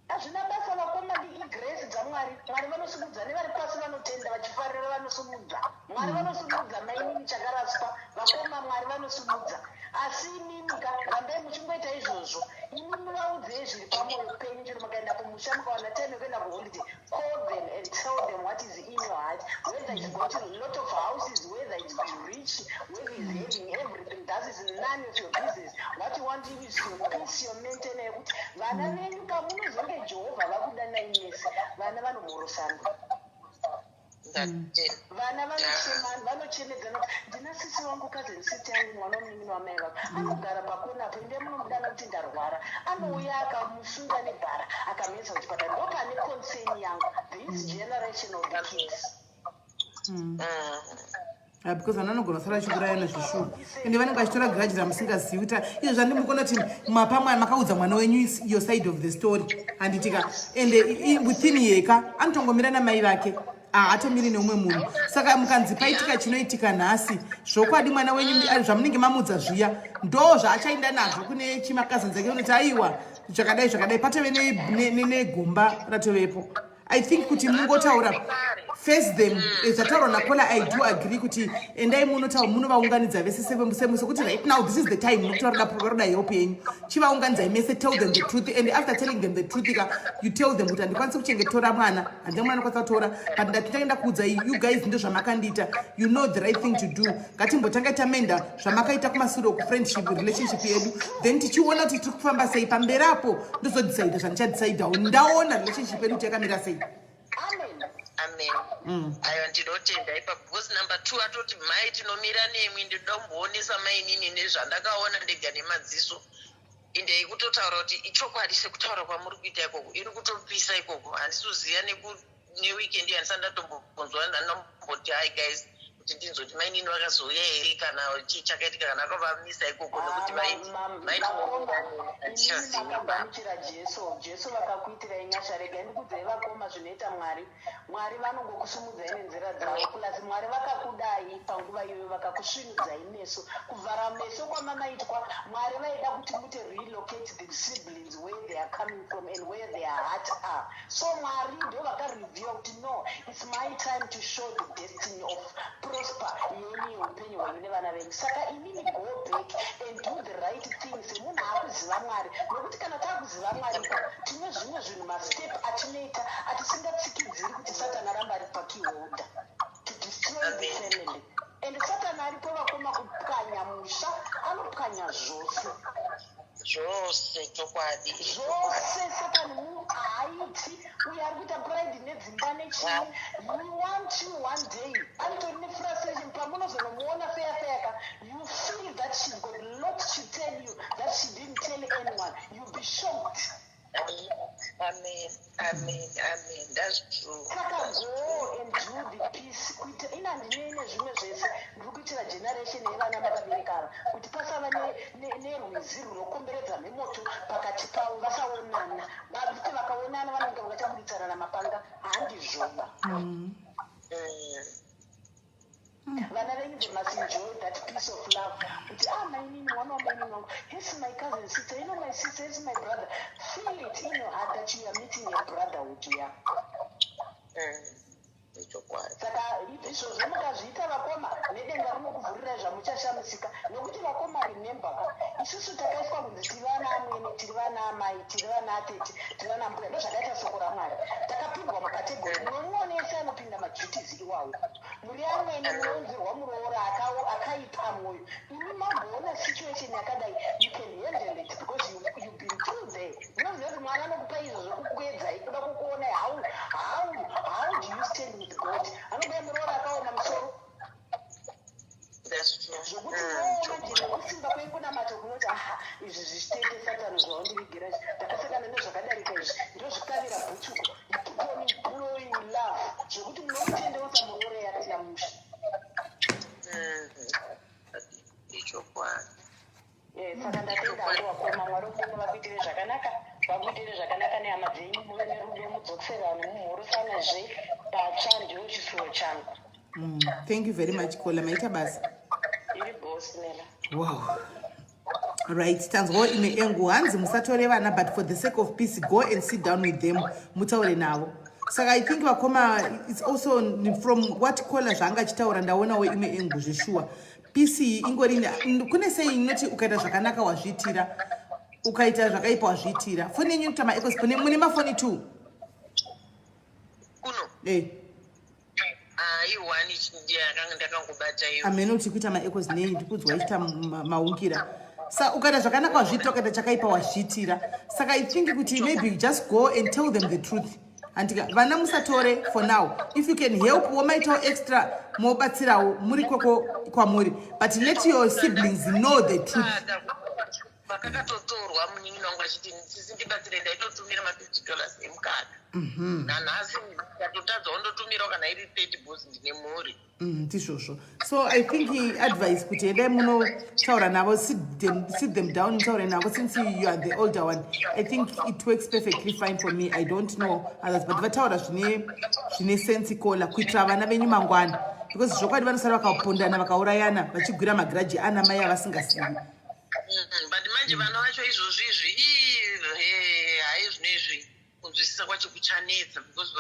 hazvina basa vakoma ndiigrace dzaMwari Mwari vanosumudza nevari pasi vanotenda vachifarira vanosumudza Mwari vanosumudza mainini chakaraswa vakoma Mwari vanosumudza asi inini rambai muchingoita izvozvo ini muvaudze zviri pamwoyo penyu chero makaenda kumusha mukawana time yekuenda kuholiday call them and tell them what is in your heart whether it's got a lot of houses whether it's rich whether it's having everything that is none of your business what you want is your peace your mental yekuti vana venyu kamunozonge Jehovha vakudanai nesi vana vanomhorosana vana vanochemedzana ndina sisi wangu kazeni siti yangu mwana muningi wamai vako anogara pakona apo ende munomudana kuti ndarwara anouya akamusunga nebhara akamesa kuchipatara ndopane concern yangu this generation of the kids because vana vanogona kusara vachiuraya nezvishuwa ende vanenge vachitora grudge ramusingazivi kuti izvo zvandimukona kuti mapamwana makaudza mwana wenyu your side of the story handitika ende within yeka anotongomira namai vake hatomiri neumwe munhu saka mukanzi paitika chinoitika nhasi zvokwadi mwana wenyu zvamunenge mamudza zviya ndo zvaachaenda nazvo kune chimakazanzi ake unoti aiwa zvakadai patove negomba ratovepo I think kuti mungotaura face them zvataurwa nakola I do agree kuti endai munotaura munovaunganidza vese semuse kuti right now this is the time munotaura roda yehope yenyu chivaunganidzai mese tell them the truth and after telling them the truth you tell them kuti handikwanisi kuchengetora mwana handina mwana anokwanisa kutora but ndatichaenda kuudza you guys ndo zvamakandiita you know the right thing to do ngatimbotanga tamenda zvamakaita kumashure okufriendship relationship yedu then tichiona kuti tiri kufamba sei pamberapo ndozodecide zvandichadecidawo ndaona relationship yedu kuti yakamira sei. Amen. Aiwa ndinotenda ipapo because number 2 atoti mai tinomira nemwi ndinoda kumboonesa mainini nezvandakaona ndega nemadziso ende ikutotaura kuti ichokwadi sekutaura kwamuri kuita ikoko iri kutopisa ikoko handisizoziva neweekend handisati ndatombonzwa ndanomboti hi guys kuti ndinzoti mainini vakazouya here kana chakaitika kana akavamisa ikoko nekuti maitichazimagamuchira jesu vakakuitira inyasha rega ndikudzai vakoma zvinoita mwari vanongokusumudzai nenzira dzavo plus mwari vakakudai panguva iyoyo vakakusvinudzai meso kuvhara meso kwamamaitwa mwari vaida kuti mute relocate the siblings where they are coming from and where their heart are so mwari ndo vakareviewa kuti no it's my time to show the destiny of prosper yeni upenyu hwenyu nevana venyu saka inini go back and do the right thing semunhu akuziva mwari nokuti kana takuziva mwari tine zvimwe zvinhu mastep atinoita atisingatsikidziri kuti satani aramba ari pakiholda to destroy the family and satani aripo vakoma kupwanya musha anopwanya zvose chokwadi zvose satani haiti uyo ari kuita pride nedzimba nechii you want you one day anitori nefrustration pamunozonomuona feyafeyaka you feel that she's got a lot to tell you that she didn't tell anyone you'll be shocked. Amen. That's true. Saka go and do the peace. Kuita ina ndinene zvimwe zvese ndiri kuitira generation yevana vakaberekana kuti pasava nerwizi runokomberedza nemoto pakati pavo vasaonana vakuti vakaonana vanenge vachaburitsana namapanga handizvona. vana venyu they must enjoy that piece of love kuti mainini mwana wamainini wangu, this is my cousin sister, my sister, this is my brother. Feel it in your heart that you are meeting a brotherhood here. Saka izvozvo mukazviita vakoma nedenga rinokuvhurira zvamuchashamisika nokuti vakoma remember isusu takaiswa kunzi tiri vana amwene, tiri vana amai, tiri vana atete, tiri vana mbuya, ndozvakaita soko ramwari. Takapindwa mukategori munomuonesa anopinda maduties iwawo. Muri amwene munounzirwa muroora akaipa mwoyo. Imi mamboona situation yakadai, you can handle it because you've been through there. Munoziva kuti mwana anokupa izvo zvokukwedza ikuda kukuona how do you stand with God? Anokupa muroora akaona musoro. Zvokuti unoona kusimba kwekunamata kunoti izvi zvitete satani zvaundirigira ndakasangana nezvakadarika izvi ndozvikavira bhutuko blowing love zvokuti munomutendeusa muroora yati namusha. Saka ndatenda wakoma mwari ukunge vakuitire zvakanaka, vakuitire zvakanaka nehama dzenyu, muve nerudo mudzokeserane mumhoresanazve patsva ndiwo chisuwo changu. Thank you very much Kola, maita basa. Iri boss Nela. Wow. Right, tanzwa ine engu hanzi musatore vana, but for the sake of peace go and sit down with them mutaure navo. Saka I think vakoma, it's also from what Kola zvanga chitaura ndaonawo ime engu zveshuwa. Peace ingori kune sei inoti ukaita zvakanaka wazviitira, ukaita zvakaipa wazviitira. Foni yenyu kuti maekos mune mafoni 2. Kuno. Iwani ndakangobata iyo. Amene uti kuita maekos nei ndikudzwa ichita maungira. Sa ukaita zvakanaka wazviitira, ukaita chakaipa wazviitira. Saka I think kuti maybe just go and tell them the truth. Antika vana musatore for now. If you can help womaita extra mobatsirawo muri kwako kwamuri, but let your siblings know the truth. Vakakatotorwa munyinyi wangu achiti sisi ndibatsire ndaitotumira $50 emukaka. Nanhasi ndakatotadza wandotumirawo kana iri 30 bhos ndine mhuri. Tishosho. So I think advice kuti endai munotaura navo, sit them down mutaure navo, since you are the older one. I think it works perfectly fine for me. I don't know others, but vataura zvine sense Kola kuitira vana venyu mangwana, because zvokwadi vanosara vakapondana vakaurayana vachigwira magiraji ana mai avasingazivi. But manje vana vacho izvozvizvi haizvinezvi kunzwisisa kwacho kuchanetsa, because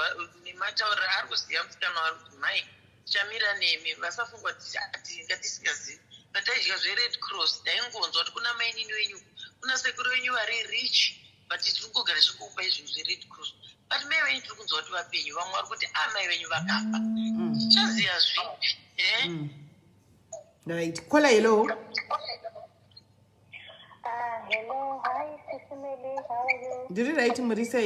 nematauriro ari kuziva musikana wari kuti mai chamira nemi vasafungwa ati ngatisingazivi. Pataidya zvered cross taingonzwa kuti kuna mainini wenyu, kuna sekuru wenyu vari rich, but tiri kungogara zvikupa izvinhu zvered cross. But mai venyu tiri kunzwa kuti vapenyu, vamwe vari kuti mai venyu vakafa. Tichaziva zvipi? Right. Kola, hello. Hello, hi, SIS MELLY, how are you? Did you write Marisa? I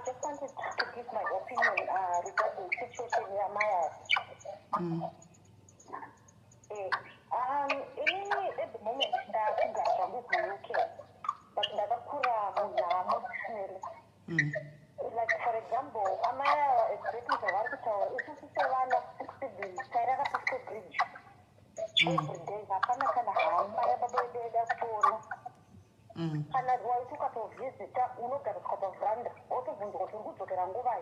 just wanted to give my opinion regarding the situation where Maya. At the moment, I'm UK, but like, for example, Amaya is breaking the water. If you say one of 60 bridge, Sarah 60 bridge. Every day, Napana can have Maya Baby, that's all. And that's why I took out of visit, look at a couple of rand, also when you go to Rangovai.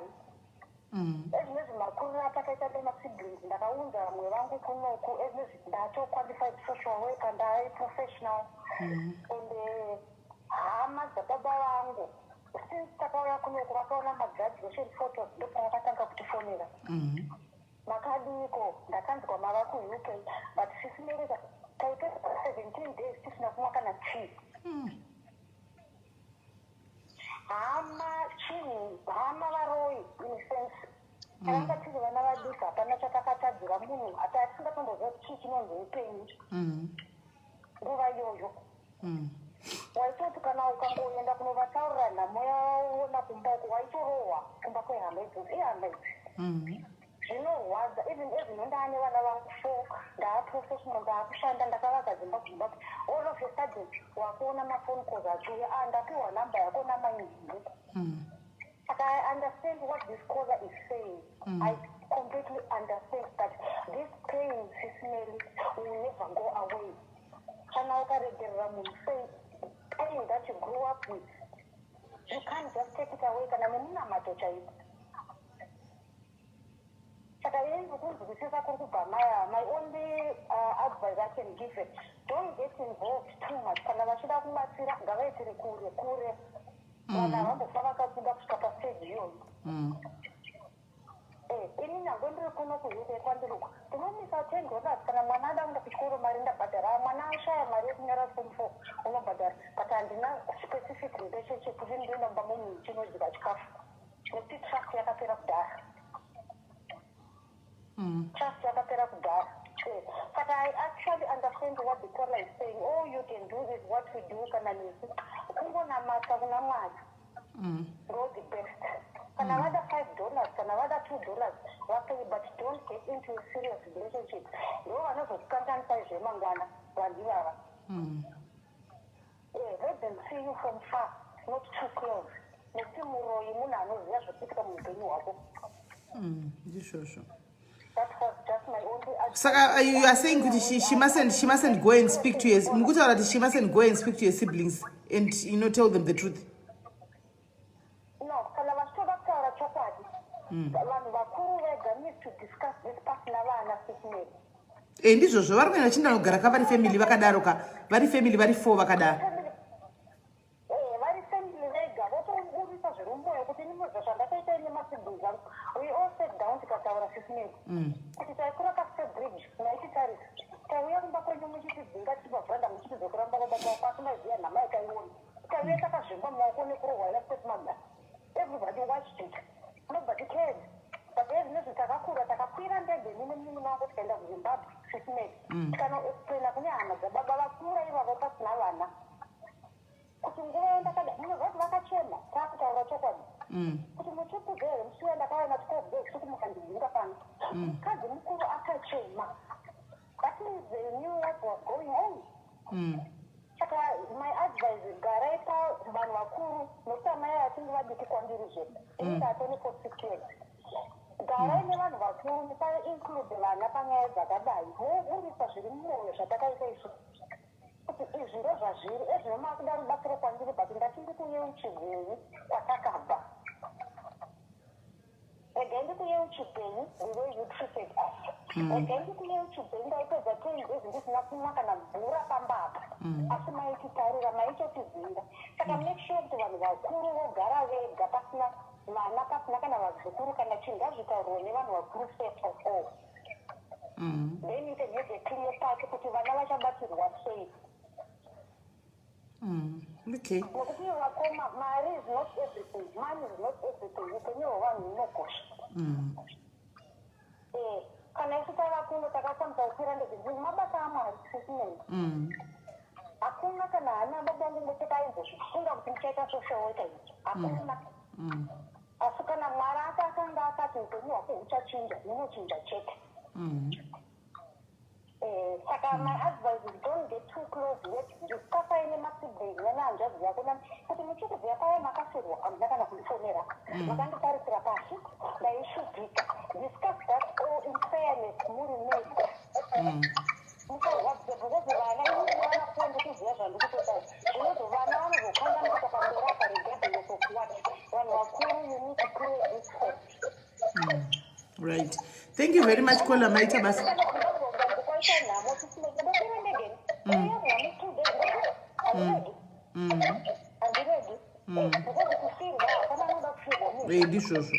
As Miss Makuna, Pakata, my siblings, Nakaunda, Murango Kunoku, as Miss Dato qualified social work and I professional. And the Hamas, the Babarango. Since Takaya Kuno, my graduation photos, look at a tank of the formula. Makadiko, the can't go Maraku UK, but she's made it 17 days, she's not working at cheap. Hama varoi, in a sense. I'm not sure when I do that, I'm not sure I can attach the number of chicken on the page. Go by yo. Why don't you go and up over Taura, and more why to roar, Kumako, and you know what, even when I never around folk, that professional, that and the Karakas, but all of a sudden, Wakona my phone calls are true, and that your number, I go number. But I understand what this caller is saying. I completely understand that this pain, SIS MELLY, will never go away. And I'll get a say, pain that you grew up with, You can't just take it away. Kana muna matocha it. My only advice I can give it, don't get involved too much. Kana vachida kumatsira ngavaitire kure. Vana vambofana kakuda kusvika stage iyoyo. Ini nyange ndiri kuno kuhire kwandiruka. Tinomisa $10 kana mwana ada kuenda kuchikoro mari ndabhadhara. Mwana ashaya mari yekunyora form 4 unobhadhara. But handina specific relationship kuti ndinoenda mumba munhu chinodya chikafu. Nekuti trust yakapera kudhara. Trust yakapera kudhara. But I actually understand what the caller is saying. All you can do is what we do kana nisi. Kungona mata kuna mata. Go the best. Kana wada $5, kana wada $2, but don't get into a serious relationship. No one of us can't say mangana, wandiara. Let them see you from far, not too close. Netimuro imuna no yaso pika mugeni wako. Sure. That was just my only advice. Saka, you are saying she mustn't go and speak to your she mustn't go and speak to your siblings and tell them the truth. No, kana vastoda kutaura chokwadi. Vanhu vakuru vega need to discuss this part navana sismeli. Ndizvozvo vari kuenda vachinda kugara kavari family vakadaroka vari family vari 4 vakadaro. Vari family vega votoburisa zvirumboyo kuti nimuzva zvandakaita nemasiblings angu. We all sat down tikataura sismeli. Kuti taikura pasebridge naititarisa. Tauya kumba kwenyu muchitidzinga tichibva muchitidzokuramba kubaba kwako maziya nhama yakaiona. Tauya takazvimba maoko nekurohwa stepmother. Everybody watched it. Nobody cared. But there's no takakura takakwira ndege nini nangu tikaenda kuZimbabwe sismeli. Tikanoexplaina kune hama dzababa vakura ivavo pasina vana. Kuti nguva yendakada munozvati vakachena taakutaura chokwadi. Kuti muchipugere musiwe ndakaona tikobheki kuti mukandidzinga pano. Kadzi mukuru akachema. That means they knew what was going on. Saka my advice is garai vanhu vakuru nokuti amai achinge vadiki kwandiri zvese. Ini ndatoni for 6 years. Garai nevanhu vakuru musainclude vana panyaya dzakadai. Voburisa zviri mumwoyo zvatakaita isu. Kuti izvi ndo zvazviri ezvino makuda rubatsiro kwandiri but ndatiri kuyeuchigwenyu kwatakabva. Again kuyeuchigwenyu the way you treated us. Again kuyeuchigwenyu ndaipedza 10 days ndisina kumwa kana mvura pambapa. Asi maititarira maitotidzinga. Saka make sure kuti vanhu vakuru vogara vega pasina vana pasina kana vazukuru kana chinhu ngazvitaurwe nevanhu vakuru first of all. Then you can have a clear path kuti vana vachabatsirwa sei. Okay. Nokuti vakoma mari is not everything. Money is not everything. Upenyu hwavanhu hunokosha. Kana isu tavakuno takakwanisa kukwira ndege mabasa amwari sismeli. Hakuna kana hana baba vangu ngotekaizvozvifunga kuti muchaita social worker ichi. Hakuna. Asi kana mwari akanga akati upenyu hwako huchachinja, hunochinja chete. Saka my advice is don't get too close yet. Discussa ine masiblings nehanzvadzi yako kuti muchikubva paya makafirwa hamuna kana kundifonera. Makanditarisira pashi ndaishupika. Discuss that all in fairness muri nega. Mukawadzibukozi vana ivana kuende kuziva zvandikutotai. Zvinoti vana vanozokanganisika pamberi apa regardless of what. Vanhu vakuru you need to clear this first. Right. Thank you very much Kola Maita Basi. Ndizvozvo.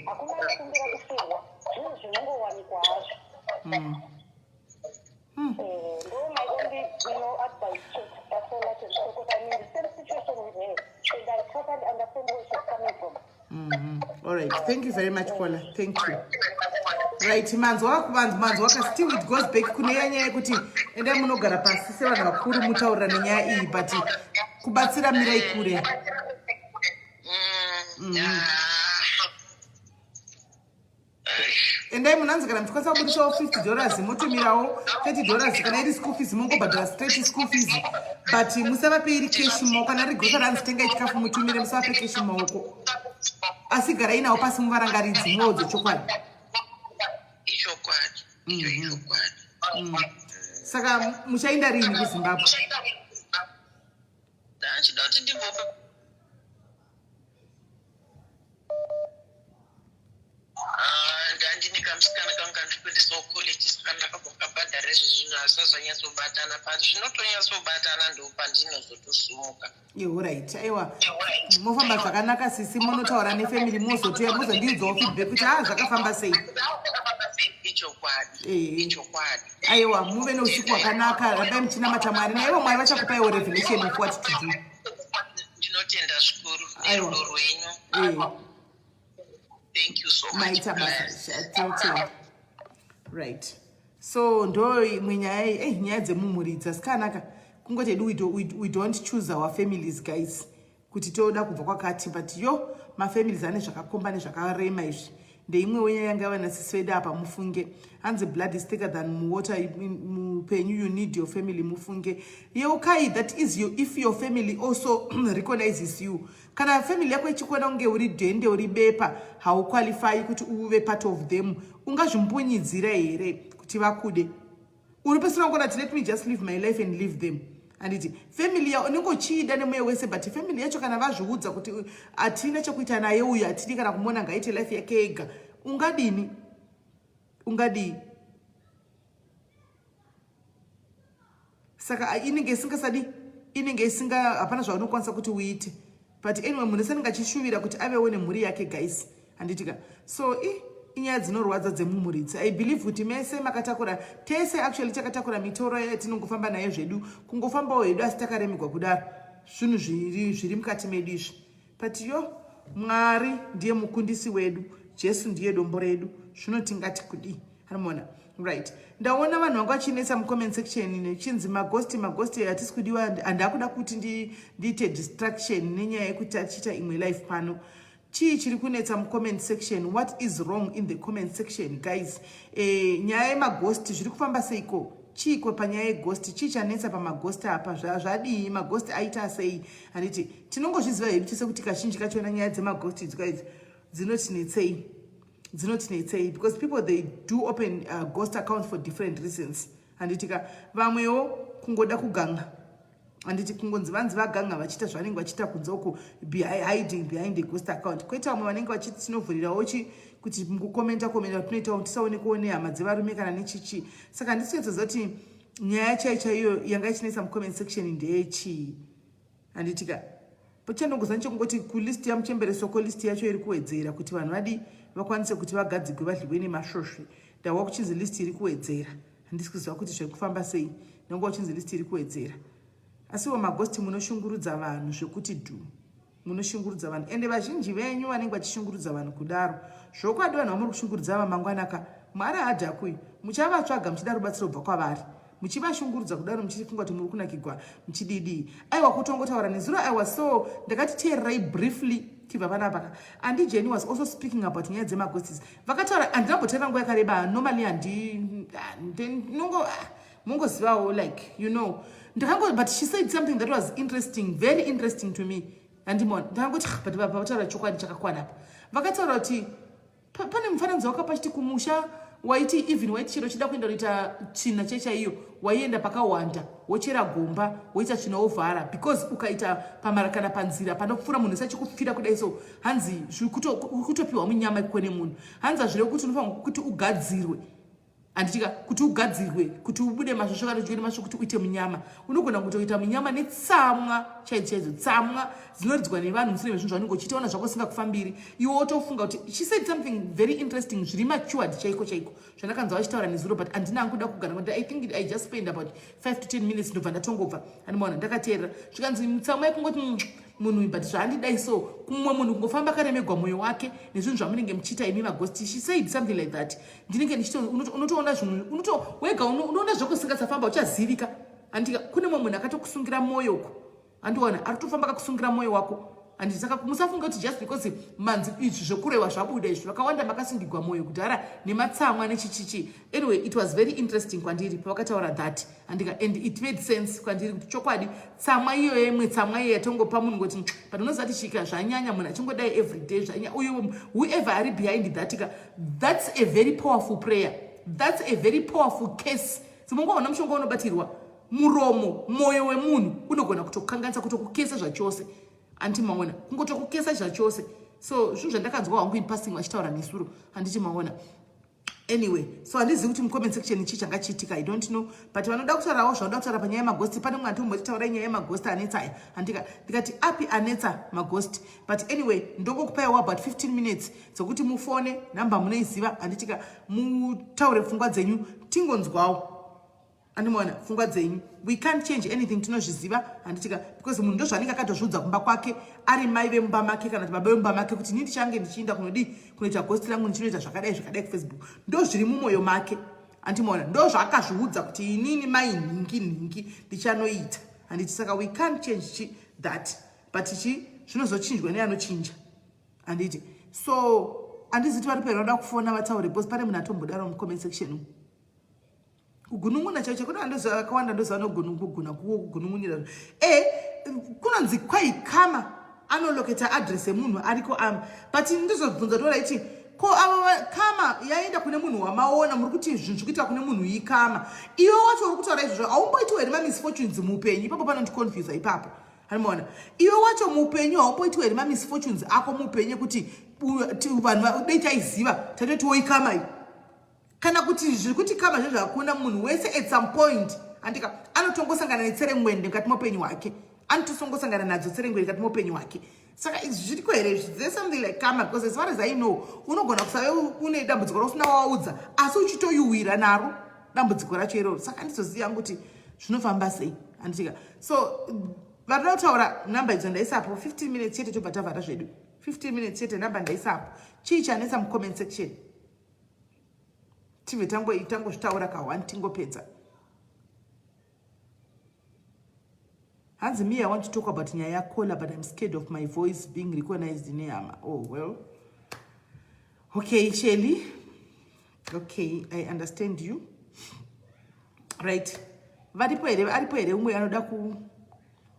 All right. Thank you very much Kola. Thank you. Right, manzwa still it goes back kune nyaya yekuti enda munogara pasi sevanhu vakuru mutaurira nenyaya iyi but kubatsira mirai kure. Endai munanzi kana muchikwanisa kubudisawo $50 motumirawo $30 kana iri school fees mongobhadhara straight school fees but musavape iri cash mumaoko kana iri grocery anzitengai chikafu mutumire musavape cash mumaoko asi garai nawo pasi muvarangaridzi muodze chokwadi. Saka muchaenda rini kuZimbabwe? vasazonyatsobatana zvinotonyatsobatana ndo pandinozotosumuka. Right. Aiwa. Mofamba zvakanaka sisi munotaura nefamily mozotoya mozondiudzawo feedback kuti zvakafamba sei. Ichokwadi. Aiwa, muve nousiku hwakanaka, rabai muchinamata Mwari, naivo Mwari vachakupaiwo revelation of what to do. Ndinotenda zvikuru nerudo rwenyu. Thank you so much. Right. So ndo imwe nyaya dzemumuridza sikanaka kungoti we don't choose our families guys kuti toda kubva kwakati but yo mafamilies ane zvakakomba nezvakarema izvi ndeimwe wenyaya yanga vana sisi vedu apa mufunge hanzi blood is thicker than water mupenyu you need your family mufunge yeukai that is you if your family also recognizes you kana family yako ichikuona kunge uri dhende uri bepa hauqualify kuti uve part of them ungazvimbunyidzira here kuti vakude uri pesina kungona let me just live my life and leave them anditi family yao unongochida nemoyo wese but family yacho kana vazviudza kuti atina chekuita naye uyu atidi kana kumona ngaite life yake ega ungadini saka inenge isinga hapana zvaunokwanisa kuti uite but anyway munhu sanenge achishuvira kuti avewo nemhuri yake guys handitika so inyaya dzinorwadza dzemumuridzi I believe kuti mese makatakura tese actually takatakura mitoro yatinongofamba nayo zvedu kungofambawo hedu asi takaremigwa kudaro zvinhu zviri mukati medu izvi but yo Mwari ndiye mukundisi wedu Jesu ndiye dombo redu zvinotingati kudi harimona right ndaona vanhu vanga vachinetsa mucomment section nechinzi magosti hatisi kudiwa handakuda kuti ndiite distraction nenyaya yekuti achiita imwe life pano chii chiri kunetsa mucomment section what is wrong in the comment section guys nyaya yemagosti zviri kufamba seiko chiko panyaya yegosti chii chanetsa pamagosti apa zvadii magosti aita sei handiti tinongozviziva hedu tese kuti kazhinji kachona nyaya dzemagosti guys dzinotinetsei because people they do open ghost accounts for different reasons handitika vamwewo kungoda kuganga handiti kungonzi vanzi vaganga vachiita zvavanenge vachiita kunze uku hiding behind the ghost account kwoita vamwe vanenge vachiti tinovhurirawo kuti mukukomenta tunoitawo tisaonekwo nehama dzevarume kana nechichi saka handisitoedza kuti nyaya chaiyo yanga ichinetsa mucomment section ndeyechii handitika pachanongoza nechekungoti kulist yamuchemberesoko list yacho iri kuwedzera kuti vanhu vadi vakwanise kuti vagadzigwe vadliwe nemasvosve ndawa kuchinzi list iri kuwedzera handisi kuziva kuti zviri kufamba sei nonga kuchinzi list iri kuwedzera asiwo magosti munoshungurudza vanhu zvekuti munoshungurudza vanhu ende vazhinji venyu vanenge vachishungurudza vanhu kudaro zvokwadi vanhu vamuri kushungurudza vamangwanaka Mwari haadhakui muchavatsvaga muchida rubatsiro kubva kwavari muchivashungurudza kudaro muchifunga kuti muri kunakigwa muchididi aiwa kutongotaura nezuro aiwa so ndakatiteererai briefly tibva panapa and Jenny was also speaking about nyaya dzemagostis vakataura handinamboteera nguva yakareba normally mungozivawo like you know but she said something that was interesting very interesting to me andimona ndakangoti but vataura chokwadi chakakwana apa vakataura kuti pane mufananidzo wakapa chiti kumusha waiti even waiti chiro chida kuenda kuita tsvina chaiyo waienda pakawanda wochera gomba woita tsvina wovhara because ukaita pamara kana panzira panopfuura munhu sachikufira kudai so hanzi kutopiwa munyama kwene munhu hanzi hazvirevo kuti unofanira kuti ugadzirwe handitika kuti ugadzirwe kuti ubude masvosvo kana uchiwene masvo kuti uite munyama unogona kutoita munyama netsamwa chaidzo tsamwa dzinoridzwa nevanhu mushure mezvinhu zvaunenge uchitaona zvako singakufambiri iwe wotofunga kuti she said something very interesting zviri matured chaiko zvandakanzwa vachitaura nezuro but handina anguda kugana kuti I think I just spend about 5 to 10 minutes ndobva ndatongobva handimaona ndakateerera zvikanzi tsamwa yekungoti munhu but zvaandidai so kumwe munhu kungofamba akaremegwa mwoyo wake nezvinhu zvamunenge muchiita imi magosti she said something like that ndinenge unotoona zvinhu wega unoona zvako singatsafamba uchazivika handika kune mumwe munhu akatokusungira mwoyo uko handiona ari kutofamba akakusungira mwoyo wako handiti saka musafunga kuti just because manzi izvi zvokurehwa zvabuda izvi vakawanda makasungirwa mwoyo kudhara nematsamwa nechichichi anyway it was very interesting kwandiri pavakataura that handika and it made sense kwandiri kuti chokwadi tsamwa iyoyo imwe tsamwa iyo yatongopa munhu ngoti but unoziva kuti chika zvanyanya munhu achingodai everyday zvanyanya uyu whoever ari behind thatika that's a very powerful prayer that's a very powerful case simungoona mushonga unobatirwa muromo mwoyo wemunhu unogona kutokanganisa kutokukesa zvachose handiti maona kungotokukesa zvachose so zvinhu zvandakanzwa wangu in passing vachitaura nesuro handiti maona Anyway, so handizivi kuti mucomment section ichi changa chiitika, I don't know, but vanoda kutaurawo zvanoda kutaura panyaya yemagosti. Pane mumwe antombotaura nyaya yemagosti anetsa aya, ndikati api anetsa magosti. But anyway, ndongokupaiwo about 15 minutes dzokuti mufone, namba munoiziva, handitika mutaure pfungwa dzenyu tingonzwawo. Andimona pfungwa dzenyu, we can't change anything tinozviziva, handitika, because munhu ndozvaanenge akatozviudza kumba kwake ari mai vemumba make kana kuti baba vemumba make kuti ini ndichange ndichiinda kunoita ghost rangu ndichinoita zvakadai kufacebook, ndo zviri mumwoyo make. Andimona ndozvaakazviudza kuti inini mai nhingi ndichanoita, handiti. Saka we can't change that, but zvinozochinjwa neanochinja, handiti. So handiziti vari pera vanoda kufona vataure, because pane munhu atombodaro mucomment section. Kugunun'una chaicho kuna ndoza akawanda ndoza anoguna kugunun'unira. Kunonzi kwai kama anoloketa address emunhu ariko but ndizobvunza tora ichi ko ava kama yaenda kune munhu wamaona muri kuti zvinhu zvikuita kune munhu ikama. Iwe wacho uri kutaura izvo aumboitiwo here misfortunes muupenyu, ipapo panondiconfuse ipapo. Handimona iwe wacho muupenyu haumboitiwo here misfortunes ako muupenyu kuti vanhu dai taiziva tatotiwo ikama iyi. Kana kuti zvikuti kama zvezvo hakuna munhu wese at some point andika anotongosangana netserengwende mukati mopenyu wake, anotosongosangana nadzo tserengwende mukati mopenyu wake. Saka izvi zviriko here, there's something like karma, because as far as I know unogona kusave une dambudziko rausina waudza asi uchitoyuwira naro dambudziko racho iroro. Saka handizozivi yangu kuti zvinofamba sei, handitika. So varida kutaura namba idzo ndaisapo 15 minutes chete tobva tavhara zvedu. 15 minutes chete namba ndaisapo. Chii chanetsa mucomment section? Tive tangozvitaura ka1 tingopedza. Hanzi me, I want to talk about nyaya caller, but I'm scared of my voice being recognized in Yama. Oh well. Okay, Shelly. Okay, I understand you. Right. Aripo here umwe anoda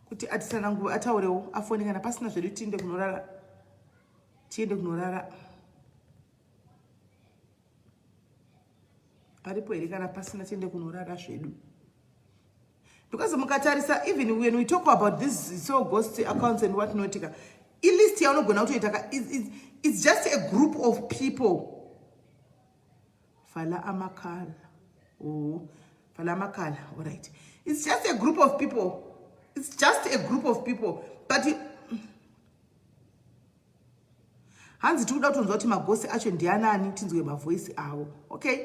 kuti atisanangu ataurewo afone kana pasina zvedu tiende kunorara. Aripo here kana pasina tiende kunorara zvedu. Because mukatarisa, even when we talk about this so ghost accounts and what not, it's just a group of people. Fala amakala. Oh, fala amakala. All right. It's just a group of people. It's just a group of people. But hanzi tikuda kutonzwa kuti magosi acho ndianani tinzwe mavoice awo. Okay?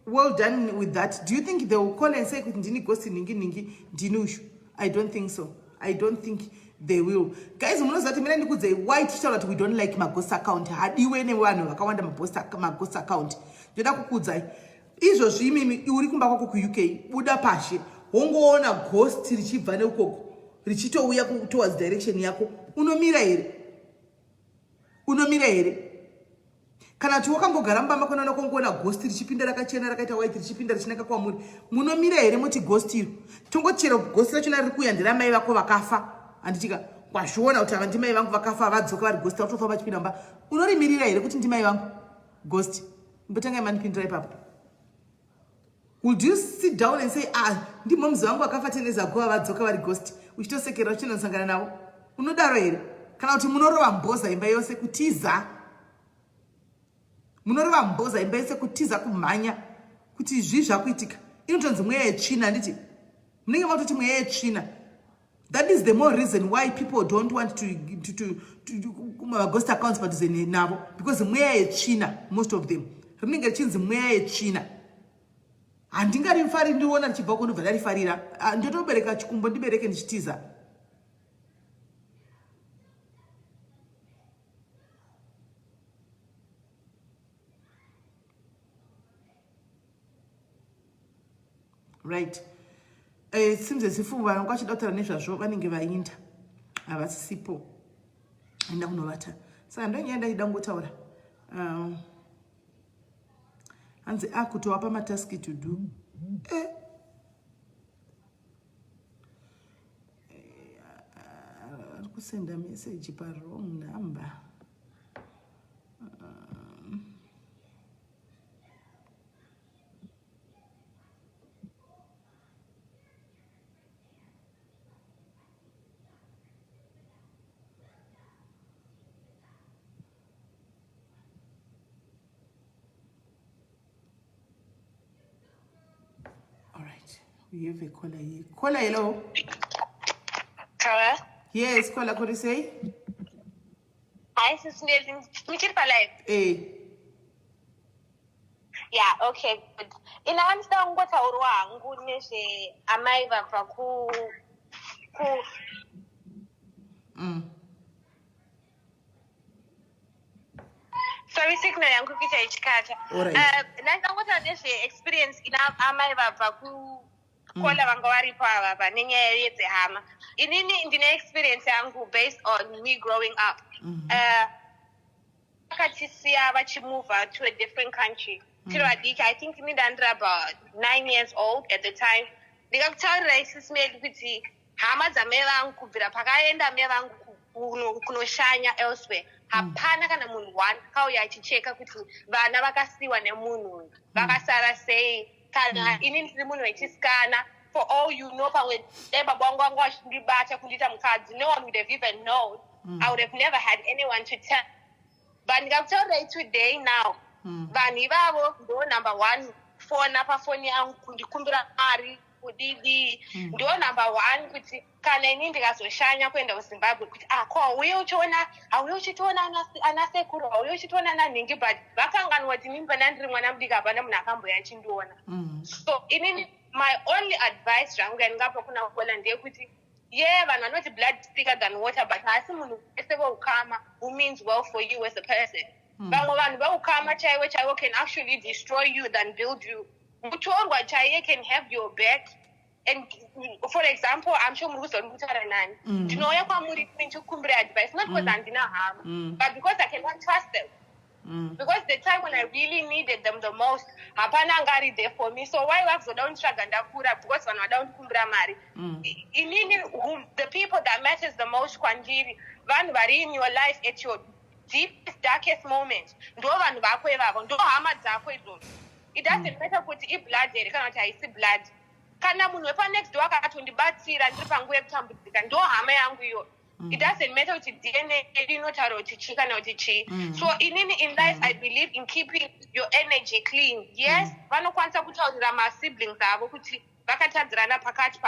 Well done with that. Do you think they will call and say ndini ghost ningi ndinushu? I don't think so. I don't think they will. Guys, munozati mina ndikudze why tichitaura kuti we don't like maghost account. Hadiwe nevanhu vakawanda maghost account. Ndoda kukudzai. Izvozvi imimi uri kumba kwako ku-UK, buda pashe, wongoona ghost richibva neukoko, richitouya towards direction yako, unomira here? Kana kuti wakambogara mumba mako unoona kongoona ghost richipinda rakachena rakaita white richipinda richinaka kwamuri, munomira here muti ghost iro? Tongochera ghost rachona riri kuuya nderamai vako vakafa, handitika kwazviona kuti ava ndimai vangu vakafa vadzoka vari ghost autofa vachipinda mumba, unorimirira here kuti ndimai vangu ghost? Mbotangai manipindira ipapo. Would you sit down and say, ndimomzi vangu vakafa 10 years ago vadzoka vari ghost, uchitosekera uchinosangana navo? Unodaro here? Kana kuti munorova mboza imba yose kutiza, munorova mboza imba yose kutiza kumhanya kuti izvi zvakuitika. Inotonzi mweya yetsvina, handiti? Munenge matoti mweya yetsvina. That is the more reason why people don't want to ghost accounts padhuze navo, because mweya yetsvina, most of them rinenge richinzi mweya yetsvina. Handingarifari ndiona richibva kunobva ndarifarira, ndotobereka chikumbo ndibereke ndichitiza. Right. It seems as if vanhu vachida kutaura nezvazvo vanenge vainda havasisipo enda kunovata. Saka ndonyaya ndaida kungotaura. Hanzi akutovapa mataski to do. Ari kusenda message pa-wrong number. We have a caller here. Caller, hello. Hello. Yes, caller, could you say? Hi, SIS MELLY. Hey. Yeah, okay, good. Inawanisa ngotaurwa hangu nezve amai vabva ku sorry, signal yangu kuita ichikata. Alright. Ndangota nezve experience ina amai vabva kola vanga varipo ava nenyaya yedzehama. Inini ndine experience yangu based on me growing up. Vakatisiya vachimove to a different country. I think ndandira about 9 years old at the time. Ndikakutaurira SIS MELLY kuti hama dzamai vangu kubvira pakaenda mai vangu kunoshanya elsewhere. Hapana kana munhu one akauya achicheka kuti vana vakasiyiwa nemunhu vakasara sei kana ini ndiri munhu wechisikana. For all you know, pamwe dai baba wangu anga achindibata kundiita mukadzi, no one would have even known. I would have never had anyone to tell. But ndikakutaurira today now, vanhu ivavo ndo number one fona pafoni yangu kundikumbira mari kudidi ndo number one kuti kana ini ndikazoshanya kuenda kuZimbabwe kuti ko auye uchitoona ana sekuru auye uchitoona ana nhingi, but vakanganwa kuti mimba ndandiri mwana mudiki hapana munhu akamboya achindiona. So inini my only advice zvangu yandingapa kuna kola ndeyekuti vanhu vanoti blood is thicker than water, but hasi munhu wese weukama who means well for you as a person. Vamwe vanhu veukama chaivo can actually destroy you than build you. Mutorwa chaiye can have your back. And for example, I'm sure muri kuzondikutaura nani. Ndinouya kwamuri ndichikumbira advice, not because handina hama, but because I cannot trust them. Because the time when I really needed them the most, hapana angari there for me. So why vakuzoda kunditsvaga ndakura? Because vanhu vada kundikumbira mari. Inini, the people that matters the most kwandiri, vanhu vari in your life at your deepest, darkest moment. Ndo vanhu vako ivavo, ndo hama dzako idzodzo. It doesn't matter kuti iblood here kana kuti haisi blood. Kana munhu wepanext door akatondibatsira ndiri panguva yekutambudzika, ndo hama yangu iyo. It doesn't matter kuti DNA inotaura kuti chi kana kuti chi. So inini in life I believe in keeping your energy clean. Yes, vanokwanisa kutaurira ma-siblings avo kuti vakatadzirana pakati,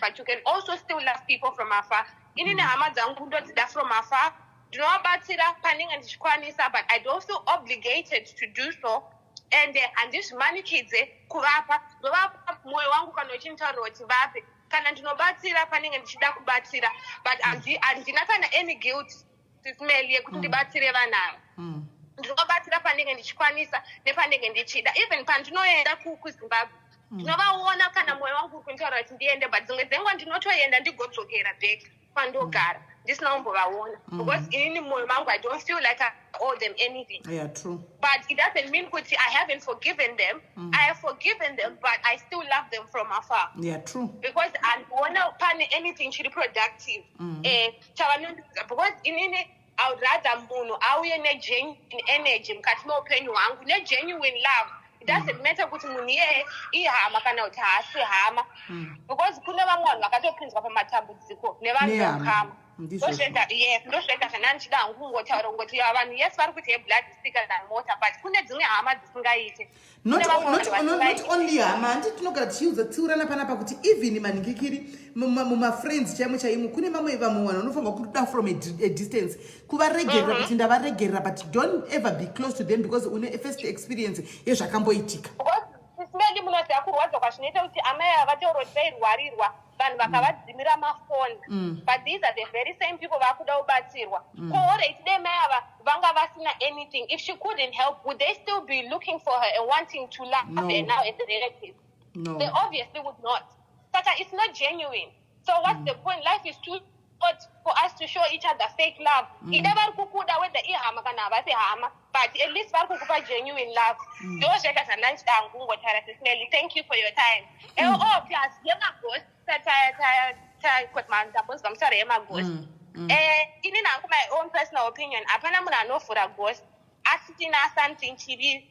but you can also still love people from afar. Inini hama dzangu ndodzida from afar. Ndinovabatsira panenge ndichikwanisa, but I don't feel obligated to do so. And handizvimanikidze kuvapa, ndovapa mwoyo wangu kana uchinitaurira kuti vape. Kana ndinobatsira panenge ndichida kubatsira, but handina kana any guilt SIS MELLY yekuti ndibatsire vanhu. Ndinobatsira panenge ndichikwanisa nepanenge ndichida. Even pandinoenda kuZimbabwe, ndinovaona kana mwoyo wangu uri kunditaurira kuti ndiende, but dzimwe dzenguva ndinotoenda ndigodzokera back kwandogara ndisina kumbovaona. Because inini mwoyo wangu I don't feel like I owe them anything. Yeah, true. But it doesn't mean kuti I haven't forgiven them. I have forgiven them, but I still love them from afar. Yeah, true. Because I don't want to anything to be productive. Because inini I would rather munhu auye genuine energy mukati meupenyu hwangu, genuine love. It doesn't matter kuti munhu iyeye ihama kana kuti haasi hama. Because kune vamwe vanhu vakatopinzwa pamatambudziko nevanhu vekama. Ndosveta kana ndichida hangu kungotaura kungoti vanhu yes vari kuti blood is thicker than water, but kune dzimwe hama dzisingaiti. Not only hama, handi tinogara tichiudzatsiurana panapa kuti even maningikiri mumafriends chaimo kune mamwe vamwe vanhu vanofanirwa kuda from a distance kuvaregerera kuti ndavaregerera, but don't ever be close to them because une first experience yezvakamboitika. SIS MELLY munoziva kurwadza kwazvinoita kuti amai avataura kuti vairwarirwa vanhu vakavadzimira mafoni, but these are the very same people vakuda kubatsirwa. Alright, dai mai ava vanga vasina anything, if she couldn't help, would they still be looking for her and wanting to love her now as a relative? No. They obviously would not. But it's not genuine. So what's the point? Life is too short for us to show each other fake love. Ida kukuda whether ihama kana avasi hama, but at least kukupa genuine love. Those records are lunch down kungo tara SIS MELLY. Thank you for your time. Plus, yema ghost. I'm sorry, Emma Ghost. In my own personal opinion, apana munhu anofura ghost asina something chiri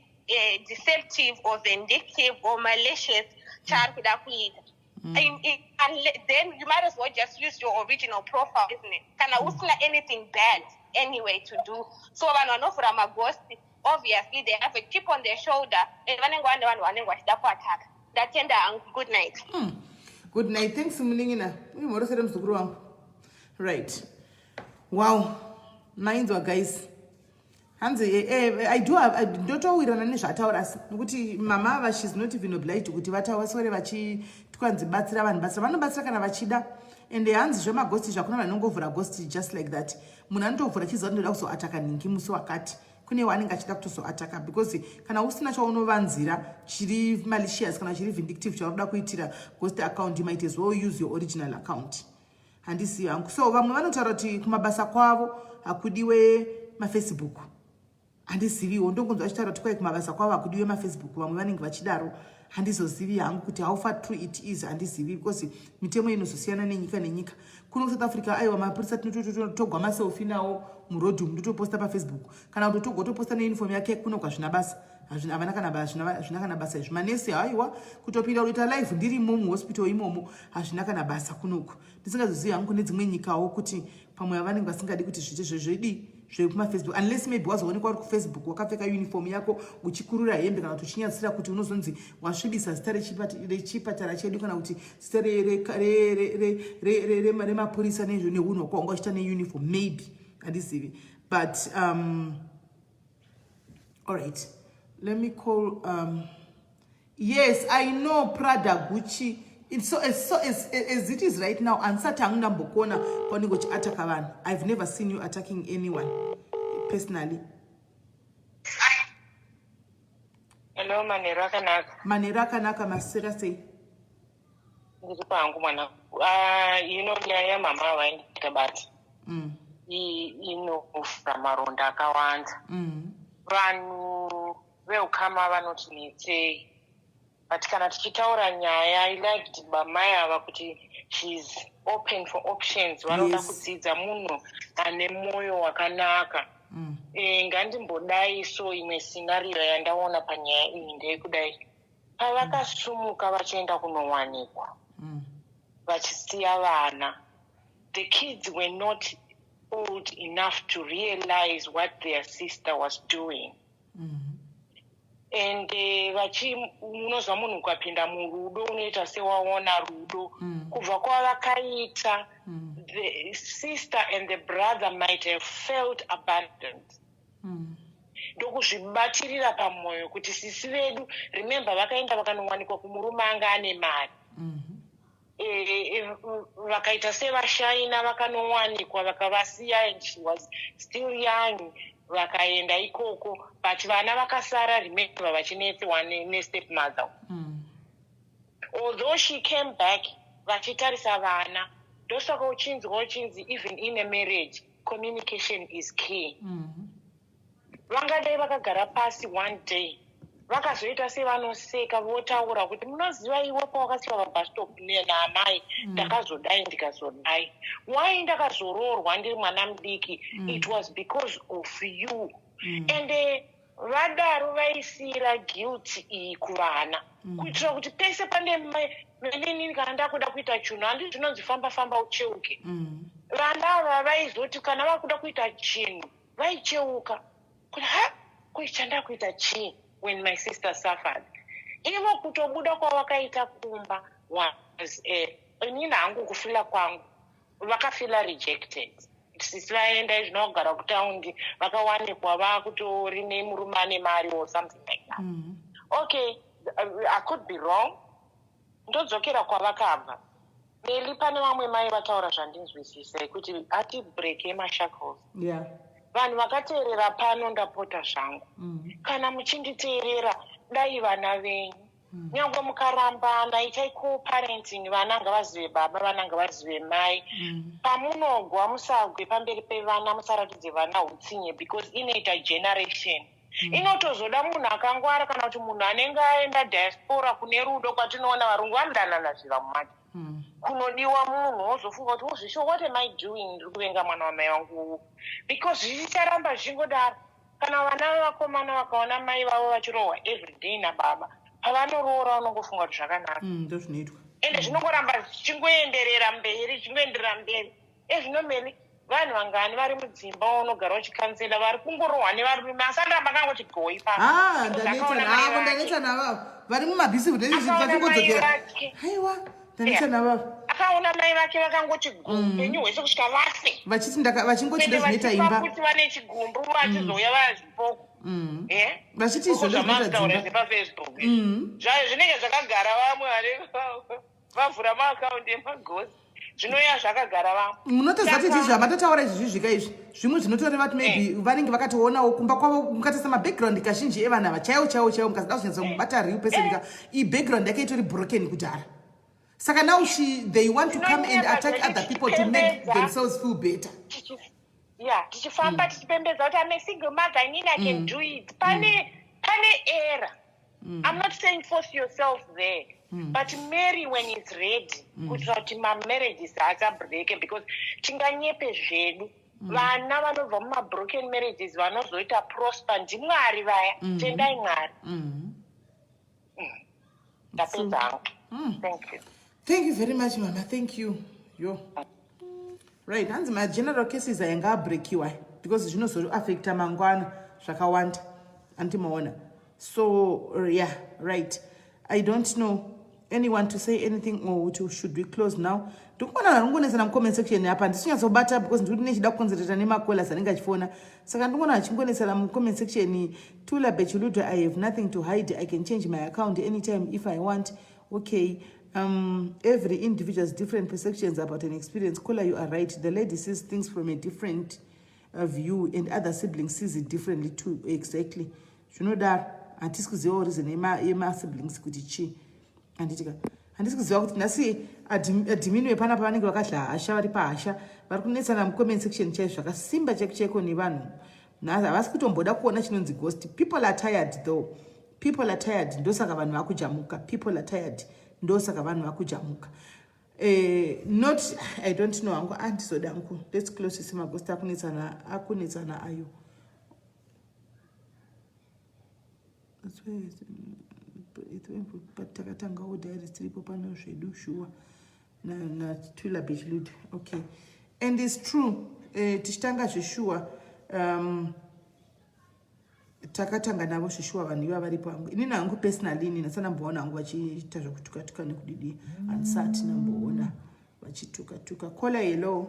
deceptive or vindictive or malicious chari kuda kuita. Then you might as well just use your original profile, isn't it? Kana usina anything bad anyway to do. So vanhu vanofura maghost, obviously they have a chip on their shoulder and vanenge vane vanhu vanenge vachida kuattacka. Ndatenda hangu, good night. Good night. Thanks, Muningina. Right. Wow. Minds were guys. I do have a daughter with an initial Taurus. Mama, she's not even obliged to go to Vata, whatever she took the Batra and Batsavana and Vachida. And the hands Joma Ghost Jakuna and go for a ghost just like that. Munanto for a kiss on also attack and Kimuso cat. Kune one to so attack because can I also not show no vanzira, she leave malicious, can I she vindictive to Kuitira, ghost account, you might as well use your original account. And this young. So, Vamano Taroti, Kumabasa Quavo, Akudiwe, my Facebook. And this CV, don't go to Ashtara to quake Mabasa Quava, could you my Facebook, one running Vachidaro, and this was CV, and could how far true it is, and this CV, because Mitemo in Sociana Nika and Nika. Kuno South Africa, I am a person to talk myself in now, Murodum, to post up a Facebook. Can I go to post an info me a cake Kuno Kashnabas? Ashinakana manesi aiwa kutopinda uita life ndiri momu hospital imomo ashinakana basa kunuku ndisingazoziva hangu nedzimwe nyikawo kuti pamwe vanenge vasingadi kuti zviite zvezvidi zvekuma Facebook unless maybe wazoonekwa uri kufacebook wakapfeka uniform yako uchikurura hembe kana kuti uchinyatsira kuti unozonzi wasvibisa zita rechipatara chedu kana kuti zita remapurisa neunhu hwakanga uchita neuniform maybe handizivi but all right. Let me call, yes, I know Prada, Gucci. It's so as it is right now. I've never seen you attacking anyone personally. Hello, Maniraka Naka. Maniraka Naka, Masira say. You know, I am a mama about. You know, from around Akawand. Run. Welcome vanoti but kana tichitaura nyaya I liked bamai ava kuti she's open for options vanoda kudzidza munhu ane mwoyo wakanaka ngandimbodai imwe scenario yandaona panyaya iyi ndeyekudai pavakasumuka vachienda kunowanikwa vachisiya vana. The kids were not old enough to realize what their sister was doing. And unozva munhu ukapinda murudo unoita sewaona rudo kubva kwavakaita the sister and the brother might have felt abandoned. Ndokuzvibatirira pamwoyo kuti sisi vedu remember vakaenda vakanowanikwa kumurume anga ane mari vakaita sevashaina vakanowanikwa vakavasiya and she was still young. Vakaenda ikoko but vana vakasara remember vachinetsewa nestepmother. Although she came back vachitarisa vana ndosaka uchinzi even in a marriage communication is key. Vangadai vakagara pasi one day vakazoita sevanoseka votaura kuti munoziva iwe pawakasiwa pabhastop naamai ndakazodai ndikazodai why ndakazoroorwa ndiri mwana mudiki it was because of you and vadaro vaisiyira guilt iyi kuvana kuitira kuti pese pane menini kana ndakuda kuita chinhu handi zvinonzi famba ucheuke. Vana ava vaizoti kana vakuda kuita chinhu vaicheuka kuti kuichandaa kuita chii. When my sister suffered, ivo kutobuda kwavakaita kumba was inini hangu kufila kwangu vakafila rejected. Sisi vaenda zvinogara kutaundi vakawanikwa vakutori nemurume ane mari or something like that. Okay, I could be wrong. Ndodzokera kwavakabva Meli pane vamwe mai vataura zvandinzwisisa kuti ati break yemashackles. Yeah. Vanhu vakateerera pano ndapota zvangu. Kana muchinditeerera dai vana venyu. Nyangwe mukarambana itai co-parenting vana ngavazive baba vana ngavazive mai. Pamunogwa musagwe pamberi pevana musaratidze vana utsinye because inoita generation. Inotozoda munhu akangwara kana kuti munhu anenge aenda diaspora kune rudo kwatinoona varungu vanodanana zviva mumati. Kunodiwa munhu wozofunga kuti wozvisho what am I doing ndiri kuvenga mwana wamai wangu because zvicharamba zvingodaro kana vana vakomana vakaona mai vavo vachirohwa everyday nababa pavanoroora vanongofunga kuti zvakanaka ndozvinoitwa ende zvinongoramba zvichingoenderera mberi ezvinomeli vanhu vangani vari mudzimba unogara uchikansela vari kungorohwa nevarume asandamba kangoti goi ndaneta navo vari mumabhisi kuti haiwa Ndanisana baba. Akaona mai vake vakangoti upenyu hwese kusvika vafe. Vachiti vachingoti ndozvinoita imba. Kuti vane chigumbu vachizouya vazvipoko. Vachiti izvo zvamazitaura pafacebook. Zvinenge zvakagara vamwe vavhura maakaunti emagosi. Zvinoya zvakagara vamwe. Munotoziva kuti zvamatotaura izvi zvika izvi zvimwe zvinotoreva kuti maybe vanenge vakatoonawo kumba kwavo mukatoisa mabackground kazhinji evana ava chaiwo mukasada kunyatsa kubata real person background yake itori broken kudhara. Saka now they want to come and attack other people to make themselves feel better. Yeah, tichifamba tichipembedza kuti I'm a single mother, I mean I can do it. Pane error. I'm not saying force yourself there. But marry when it's ready. Kuitira kuti marriages achabreak because tinganyepe zvedu. Vana vanobva mumabroken marriages vanozoita prosper ndimwari vaya. Tendai Mwari. Ndapedza hangu. Thank you. Thank you very much, Mama. Thank you. Yo. Right, hands my general cases are break you because you know so affect mangwana zvakawanda antimaona. So yeah, right. I don't know anyone to say anything or should we close now? Ndikuona ngonesa na comment section hapa ndisinyazobata because ndiri nechida kuconcentrate nemakola sanenge achifona. Saka ndikuona achingonesa na comment section Tula Bechuluto, I have nothing to hide. I can change my account anytime if I want. Okay. Every individual has different perceptions about an experience. Kola, you are right. The lady sees things from a different view, and other siblings sees it differently too. Exactly. You know that. And this is the reason ema siblings could chi. And this is what nasi adiminu epana paniki wakasha asha wari paasha. Varikunetsa na comment section chesho akasimba cheko ni vanhu. Na avasi kutomboda kuona chinonzi ghost. People are tired though. People are tired. Ndosaka vanhu vakujamuka. People are tired. Ndosaka vanhu vakujamuka. Not, I don't know. Angu antisoda angu. Let's close this magosta akunetsana ayo. That's why but takatanga udari stripo pano zvedu shuwa na Tula Bechlut. Okay. And it's true. Tichitanga zveshuwa takatanga navo zveshuwa vanhu iva varipo hangu. Inini hangu personally ndinasana mboona hangu vachiita zvokutuka nekudidi ansati namboona vachituka. Kola hello.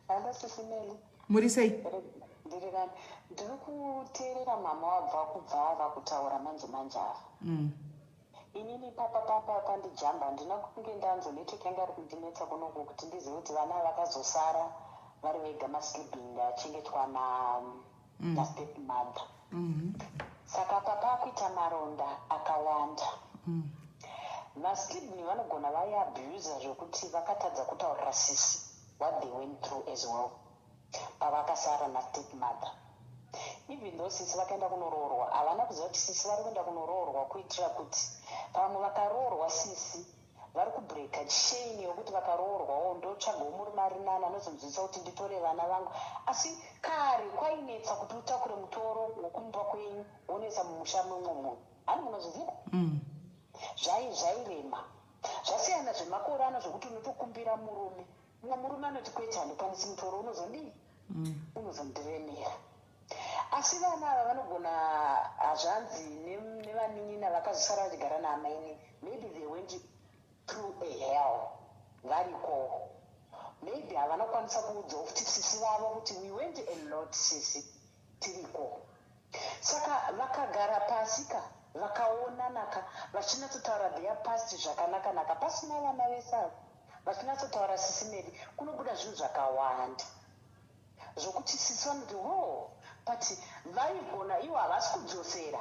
Hello SIS MELLY. Muri sei? Ndiri kuteerera mama wabva kubva ava kutaura manje ava. Inini papa ndijamba ndina kunge ndanzo network yanga iri kundinetsa kunoku kuti ndizive kuti vana vakazosara vari vega maslibing achengetwa na step mother. Saka papa akuita maronda akawanda. Vaslibing vanogona vaiabuse zvokuti vakatadza kutaurira sisi what they went through as well pavakasara na step mother. Even though sisi vakaenda kunoroorwa havana kuziva kuti sisi vari kuenda kunoroorwa kuitira kuti vamwe vakaroorwa sisi vari kubreka chain yokuti vakaroorwawo ndotsvagawo murume ari nani anozonzwisa kuti nditore vana vangu. Asi kare kwainetsa kuti utakure mutoro wokumba kwenyu wonetsa mumusha mumwe munhu. Hani munozviziva? Zvairema. Zvasiyana zvemakore ano zvokuti unotokumbira murume. Mumwe murume anoti kwete handikwanisi mutoro unozondii? Unozondiremera. Asi vana ava vanogona hazvanzi nevanin'ina vakazosara vachigara naamaini. Maybe they went through a hell. Variko. Maybe havana kukwanisa kuudzawo kuti sisi vavo kuti we went a lot sisi tiriko. Saka vakagara pasika vakaonanaka vachinatsotaura their past zvakanaka pasina vana vesavo vachinatsotaura SIS MELLY kunobuda zvinhu zvakawanda zvokuti sisi vanoti but vaigona ivo havasi kudzosera.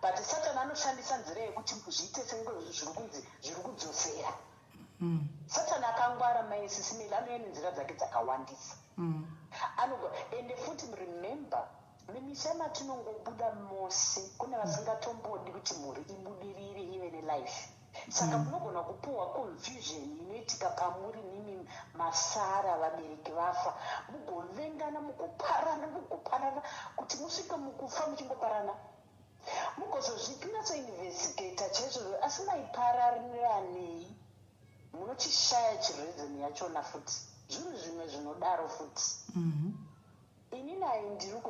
But Satani anoshandisa nzira yekuti zviite senge zviri kudzosera. Satani akangwara mai SIS MELLY anoenda nzira dzake dzakawandisa. And futi remember mimisha matinongobuda mose kune vasingatombodi kuti mhuri ibudirire ive nelife. Saka munogona kupuhwa confusion inoitika pamuri nimi masara vabereki vafa mugovengana mugoparana kuti musvike mukufa muchingoparana mugozozvinatsoinvestigata chaizvo asi maiparariranei munochishaya chireason yachona futi zvinhu zvimwe zvinodaro futi. Inini ndiri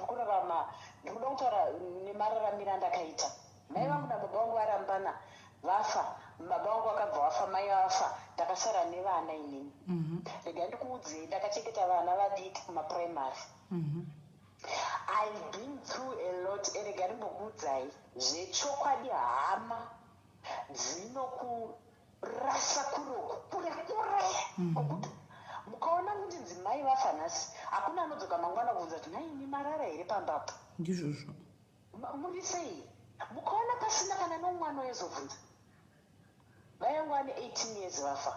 kurarama ndikuda kutaura nemararamiro andakaita. Mai vangu nababa vangu varambana vafa baba wangu akabva wafa mai vafa ndakasara nevana inini rega ndikuudzei ndakachengeta vana vadiki kumapuraimary I've been through a lot erega ndimbokuudzai zvechokwadi hama dzinokurasa kure kokuti mukaona kuti dzimai vafa nhasi hakuna anodzoka mangwana kubvunza kuti naini marara here pambapo ndizvozvo muri sei mukaona pasina kana nomwana wezobvunza vayangu ane 18 years vafa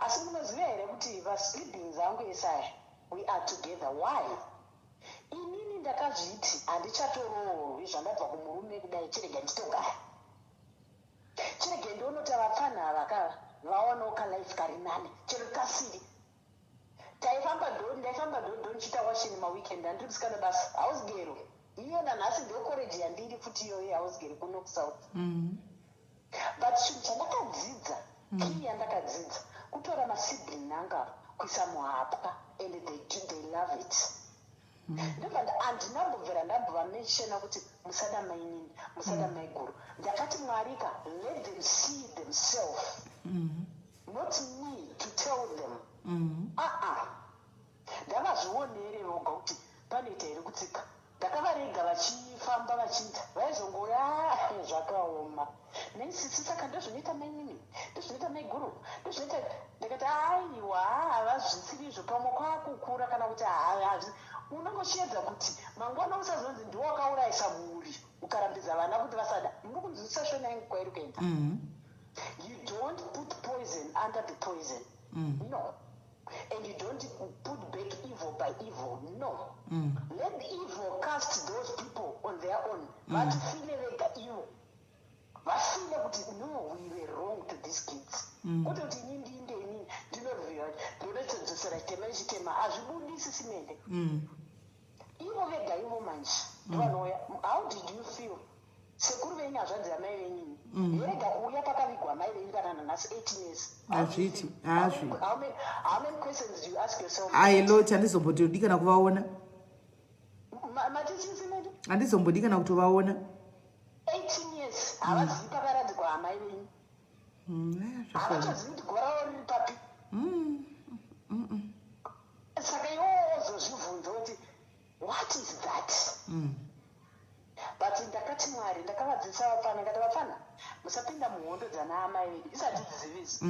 asi munoziva here kuti vasiblings angu esaya we are together why inini ndakazviti handichatoroorwi zvandabva kumurume kudai chirege nditogara chirege ndionota vapfana vaka vaonawo kalife kari nani chero kasiri ndaifamba dhondo ndichita washini maweekend handiri kusikana basa house girl iyo nanhasi ndio college yandiri futi iyoyo house girl kuno kusouth but chinhu chandakadzidza kii yandakadzidza kutora masibling anga kuisa muhapwa and they love it ndobva handinambobvera ndambova menshena kuti musada mainini musada maiguru ndakati mwarika let them see themselves not me to tell them ndavazvionere voga kuti panoita here kutsika ndakavarega vachifamba vachiita vaizongoya zvakaoma nesisi saka ndozvinoita mainini ndozvinoita maiguru ndozvinoita ndakati aiwa havazvisiri izvo pamwe kwakukura kana kuti unongochiedza kuti mangwana usazonzi ndiwakaurayisa mhuri ukarambidza vana kuti vasada muri kunzwisisa shona yangu kwairi kuenda you don't put poison under the poison no and you don't put back evil by evil no let the evil cast those people on their own vatifile vega ivo vafile kuti no we were wrong to these kids kuti kuti ini ndindeni ndinovhiwa ndinotedzosera chitema nechitema hazvibudisi simende ivo vega ivo manje ndovanoya how did you feel sekuru venyu hazvanzi amai venyini yerega kuuya pakavigwa mai venyu kana nanhasi 18 years hazviti how many questions do you ask yourself ailo chandizombotodi kana kuvaona matichisimende handizombodi kana kutovaona 18 years havazivi pakaradzikwa amai venyu havatozivi kuti goravo riri papi saka iwozozvibvunza kuti what is that but ndakati mwari ndakavadzisa vapfana ngati vapfana musapinda muhondo dzana amai vedu isi hatidzizivizi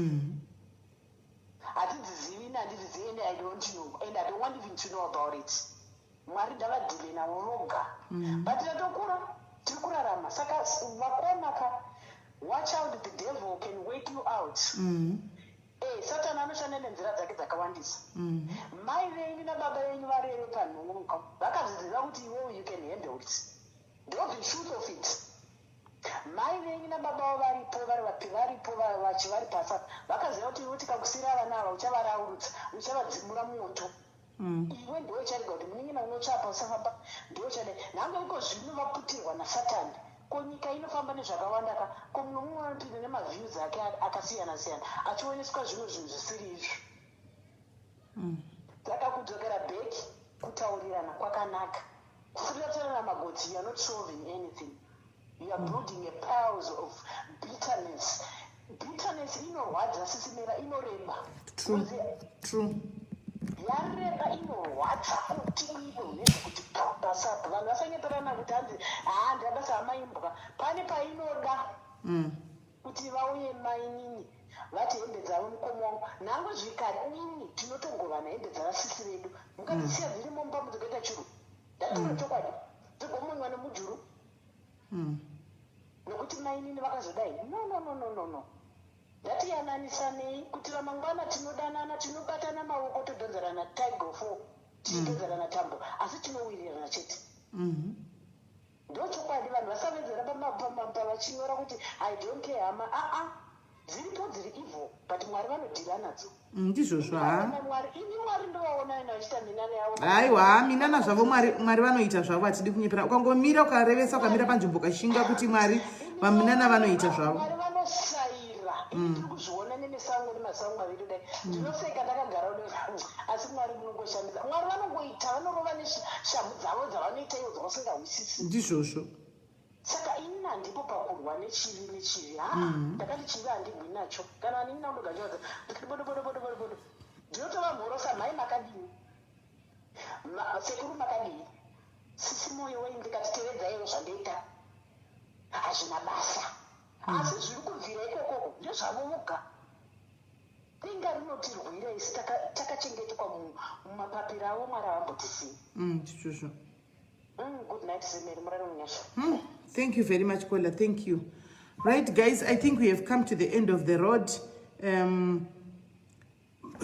hatidzizivi handidzizivi and I don't know and I don't want even to know about it mwari ndavadhile navo voga but tatokura tiri kurarama saka vakonaka watch out the devil can wake you out satani anoshanda nenzira dzake dzakawandisa mai venyu nababa venyu varere panhunga vakazviziva kuti iwewe you can handle it ndo the truth of it mai venyu nababa vavo varipo vari vapi varipo vachi vari pasa vakaziva kuti iwe tikakusira vana ava uchavaraurudza uchavadzimura moto iwe ndiwe ucharega kuti munin'ina unotsvapa usafamba ndiwe uchada nhange iko zvino vaputirwa nasatani ko nyika inofamba nezvakawanda ka ko munhu mumwe anopinda nemavhiews ake akasiyana siyana achioneswa zvimwe zvinhu zvisiri izvi saka kudzokera bheki kutaurirana kwakanaka kufuratirana magotsi you are not solving anything you are brooding a piles of bitterness inorwadza sisimera inoreba true yareba inorwadza kuti ivo nezvekuti pasapo vanhu vasanyeperana kuti hanzi ndabasa amaimbwa pane painoda kuti vauye mainini vati hembe dzavo mukoma wangu nhango zvikari inini tinotongovana hembe dzavasisi vedu mukadzisiya dziri momba mudzokuita churu ndatora chokwadi dzigomonywa nemujuru nokuti mainini vakazodai no ndatiyananisane kuti ramangwana tinodanana tinobatana maoko todonzerana tiger 4 tichidonzerana tambo asi tinowirirana chete ndochokwadi vanhu vasavedzera pavachinyora kuti I don't care hama dziripo dziri evil but mwari vanodhira nadzo ndizvozvo ini mwari ndovaona ina vachita minana yavo aiwa minana zvavo mwari vanoita zvavo hatidi kunyepera ukangomira ukarevesa ukamira panzvimbo ukashinga kuti mwari vaminana vanoita zvavo mwari vanosayira ini tiri kuzviona nemesango nemasango maviri dai ndinoseka ndakagara udo asi mwari munongoshandisa mwari vanongoita vanorova neshamu dzavo dzavanoita ivo dzavasingawisisi ndizvozvo saka ini handipo pakurwa nechivi ndakati chivi handigwi nacho kana anini naundogajoza bodo ndinotova mhorosa mai makadini sekuru makadini sisi moyo wei ndikatitevedza iro zvandoita hazvina basa asi zviri kubvira ikokoko ndezvavovoga denga rinotirwira isi takachengetwa mumapapiro avo mwari avambotisii chichozvo. Good night, Semeri. Thank you very much, Kola. Thank you. Right, guys, I think we have come to the end of the road.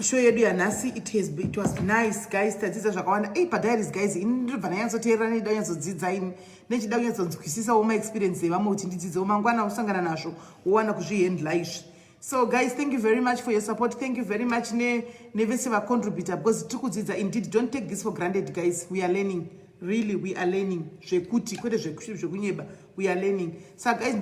Show yedu ya nasi, it was nice, guys. Tatiza shakawana. Hey, padiaries, guys. Indrivana yanso terani da yanso dzidzaini. Nechi da yanso nzukisisa uma experience wama utindidze uma ngwana usangana nasho. Uwana kuzviendla ishi. So guys, thank you very much for your support. Thank you very much nevese va contributor because tikudzidza. Indeed, don't take this for granted, guys. We are learning. Really, we are learning. We are learning. So guys,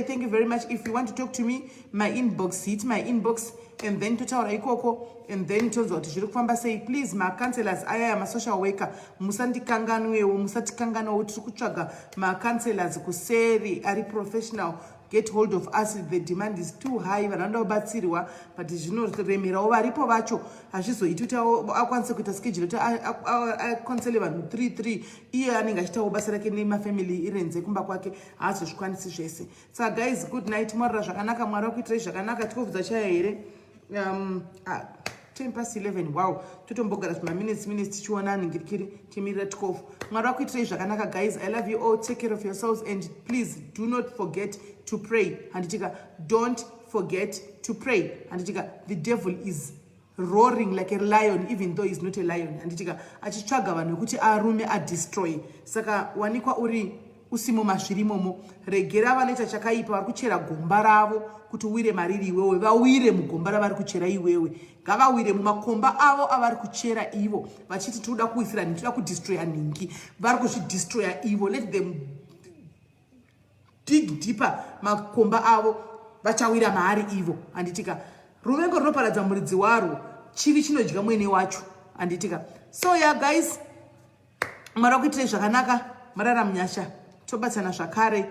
thank you very much. If you want to talk to me, my inbox, hit my inbox, and then to tell Ikoko, and then to say, please, my counselors, I am a social worker. Musandi kanganwe, musati kangano, tukuchaga, my counselors, kuseri, ari professional. Get hold of us. The demand is too high. But you know, the remira ovaripo vacho. Ashiso ituta akwanse kuita schedule. I counsel even 3 year aninga chita obasa rake nema family irenze kumba kwake aso shikwanisi zvese. So guys, good night. Mwara zvakanaka, mwara kuitira zvakanaka. Tikobvudza chaya here. 10:11. Wow. Totombogara zvima minutes tichiona ningirikiri timirira 12. Mwara kuitira zvakanaka, guys. I love you all. Take care of yourselves and please do not forget to pray. Handitika, don't forget to pray. Handitika, the devil is roaring like a lion even though he's not a lion. Handitika, achichaga vanhu kuti arume destroy. Saka wanikwa uri usimo mashirimomo regera vanoita chakaipa vari kuchera gomba ravo kuti uwire mariri iwewe vawire mugomba ravari kuchera iwewe ngavawire mumakomba avo avari kuchera ivo vachiti toda kuisira nhingi toda kudestroya nhingi vari kuzvidestroya ivo. Let them dig deeper. Makomba avo vachawira maari ivo. Handitika ruvengo rinoparadza muridzi waro chivi chinodya mwene wacho. Handitika so yeah guys, mara kuitire zvakanaka, marara munyasha, tobatsana zvakare.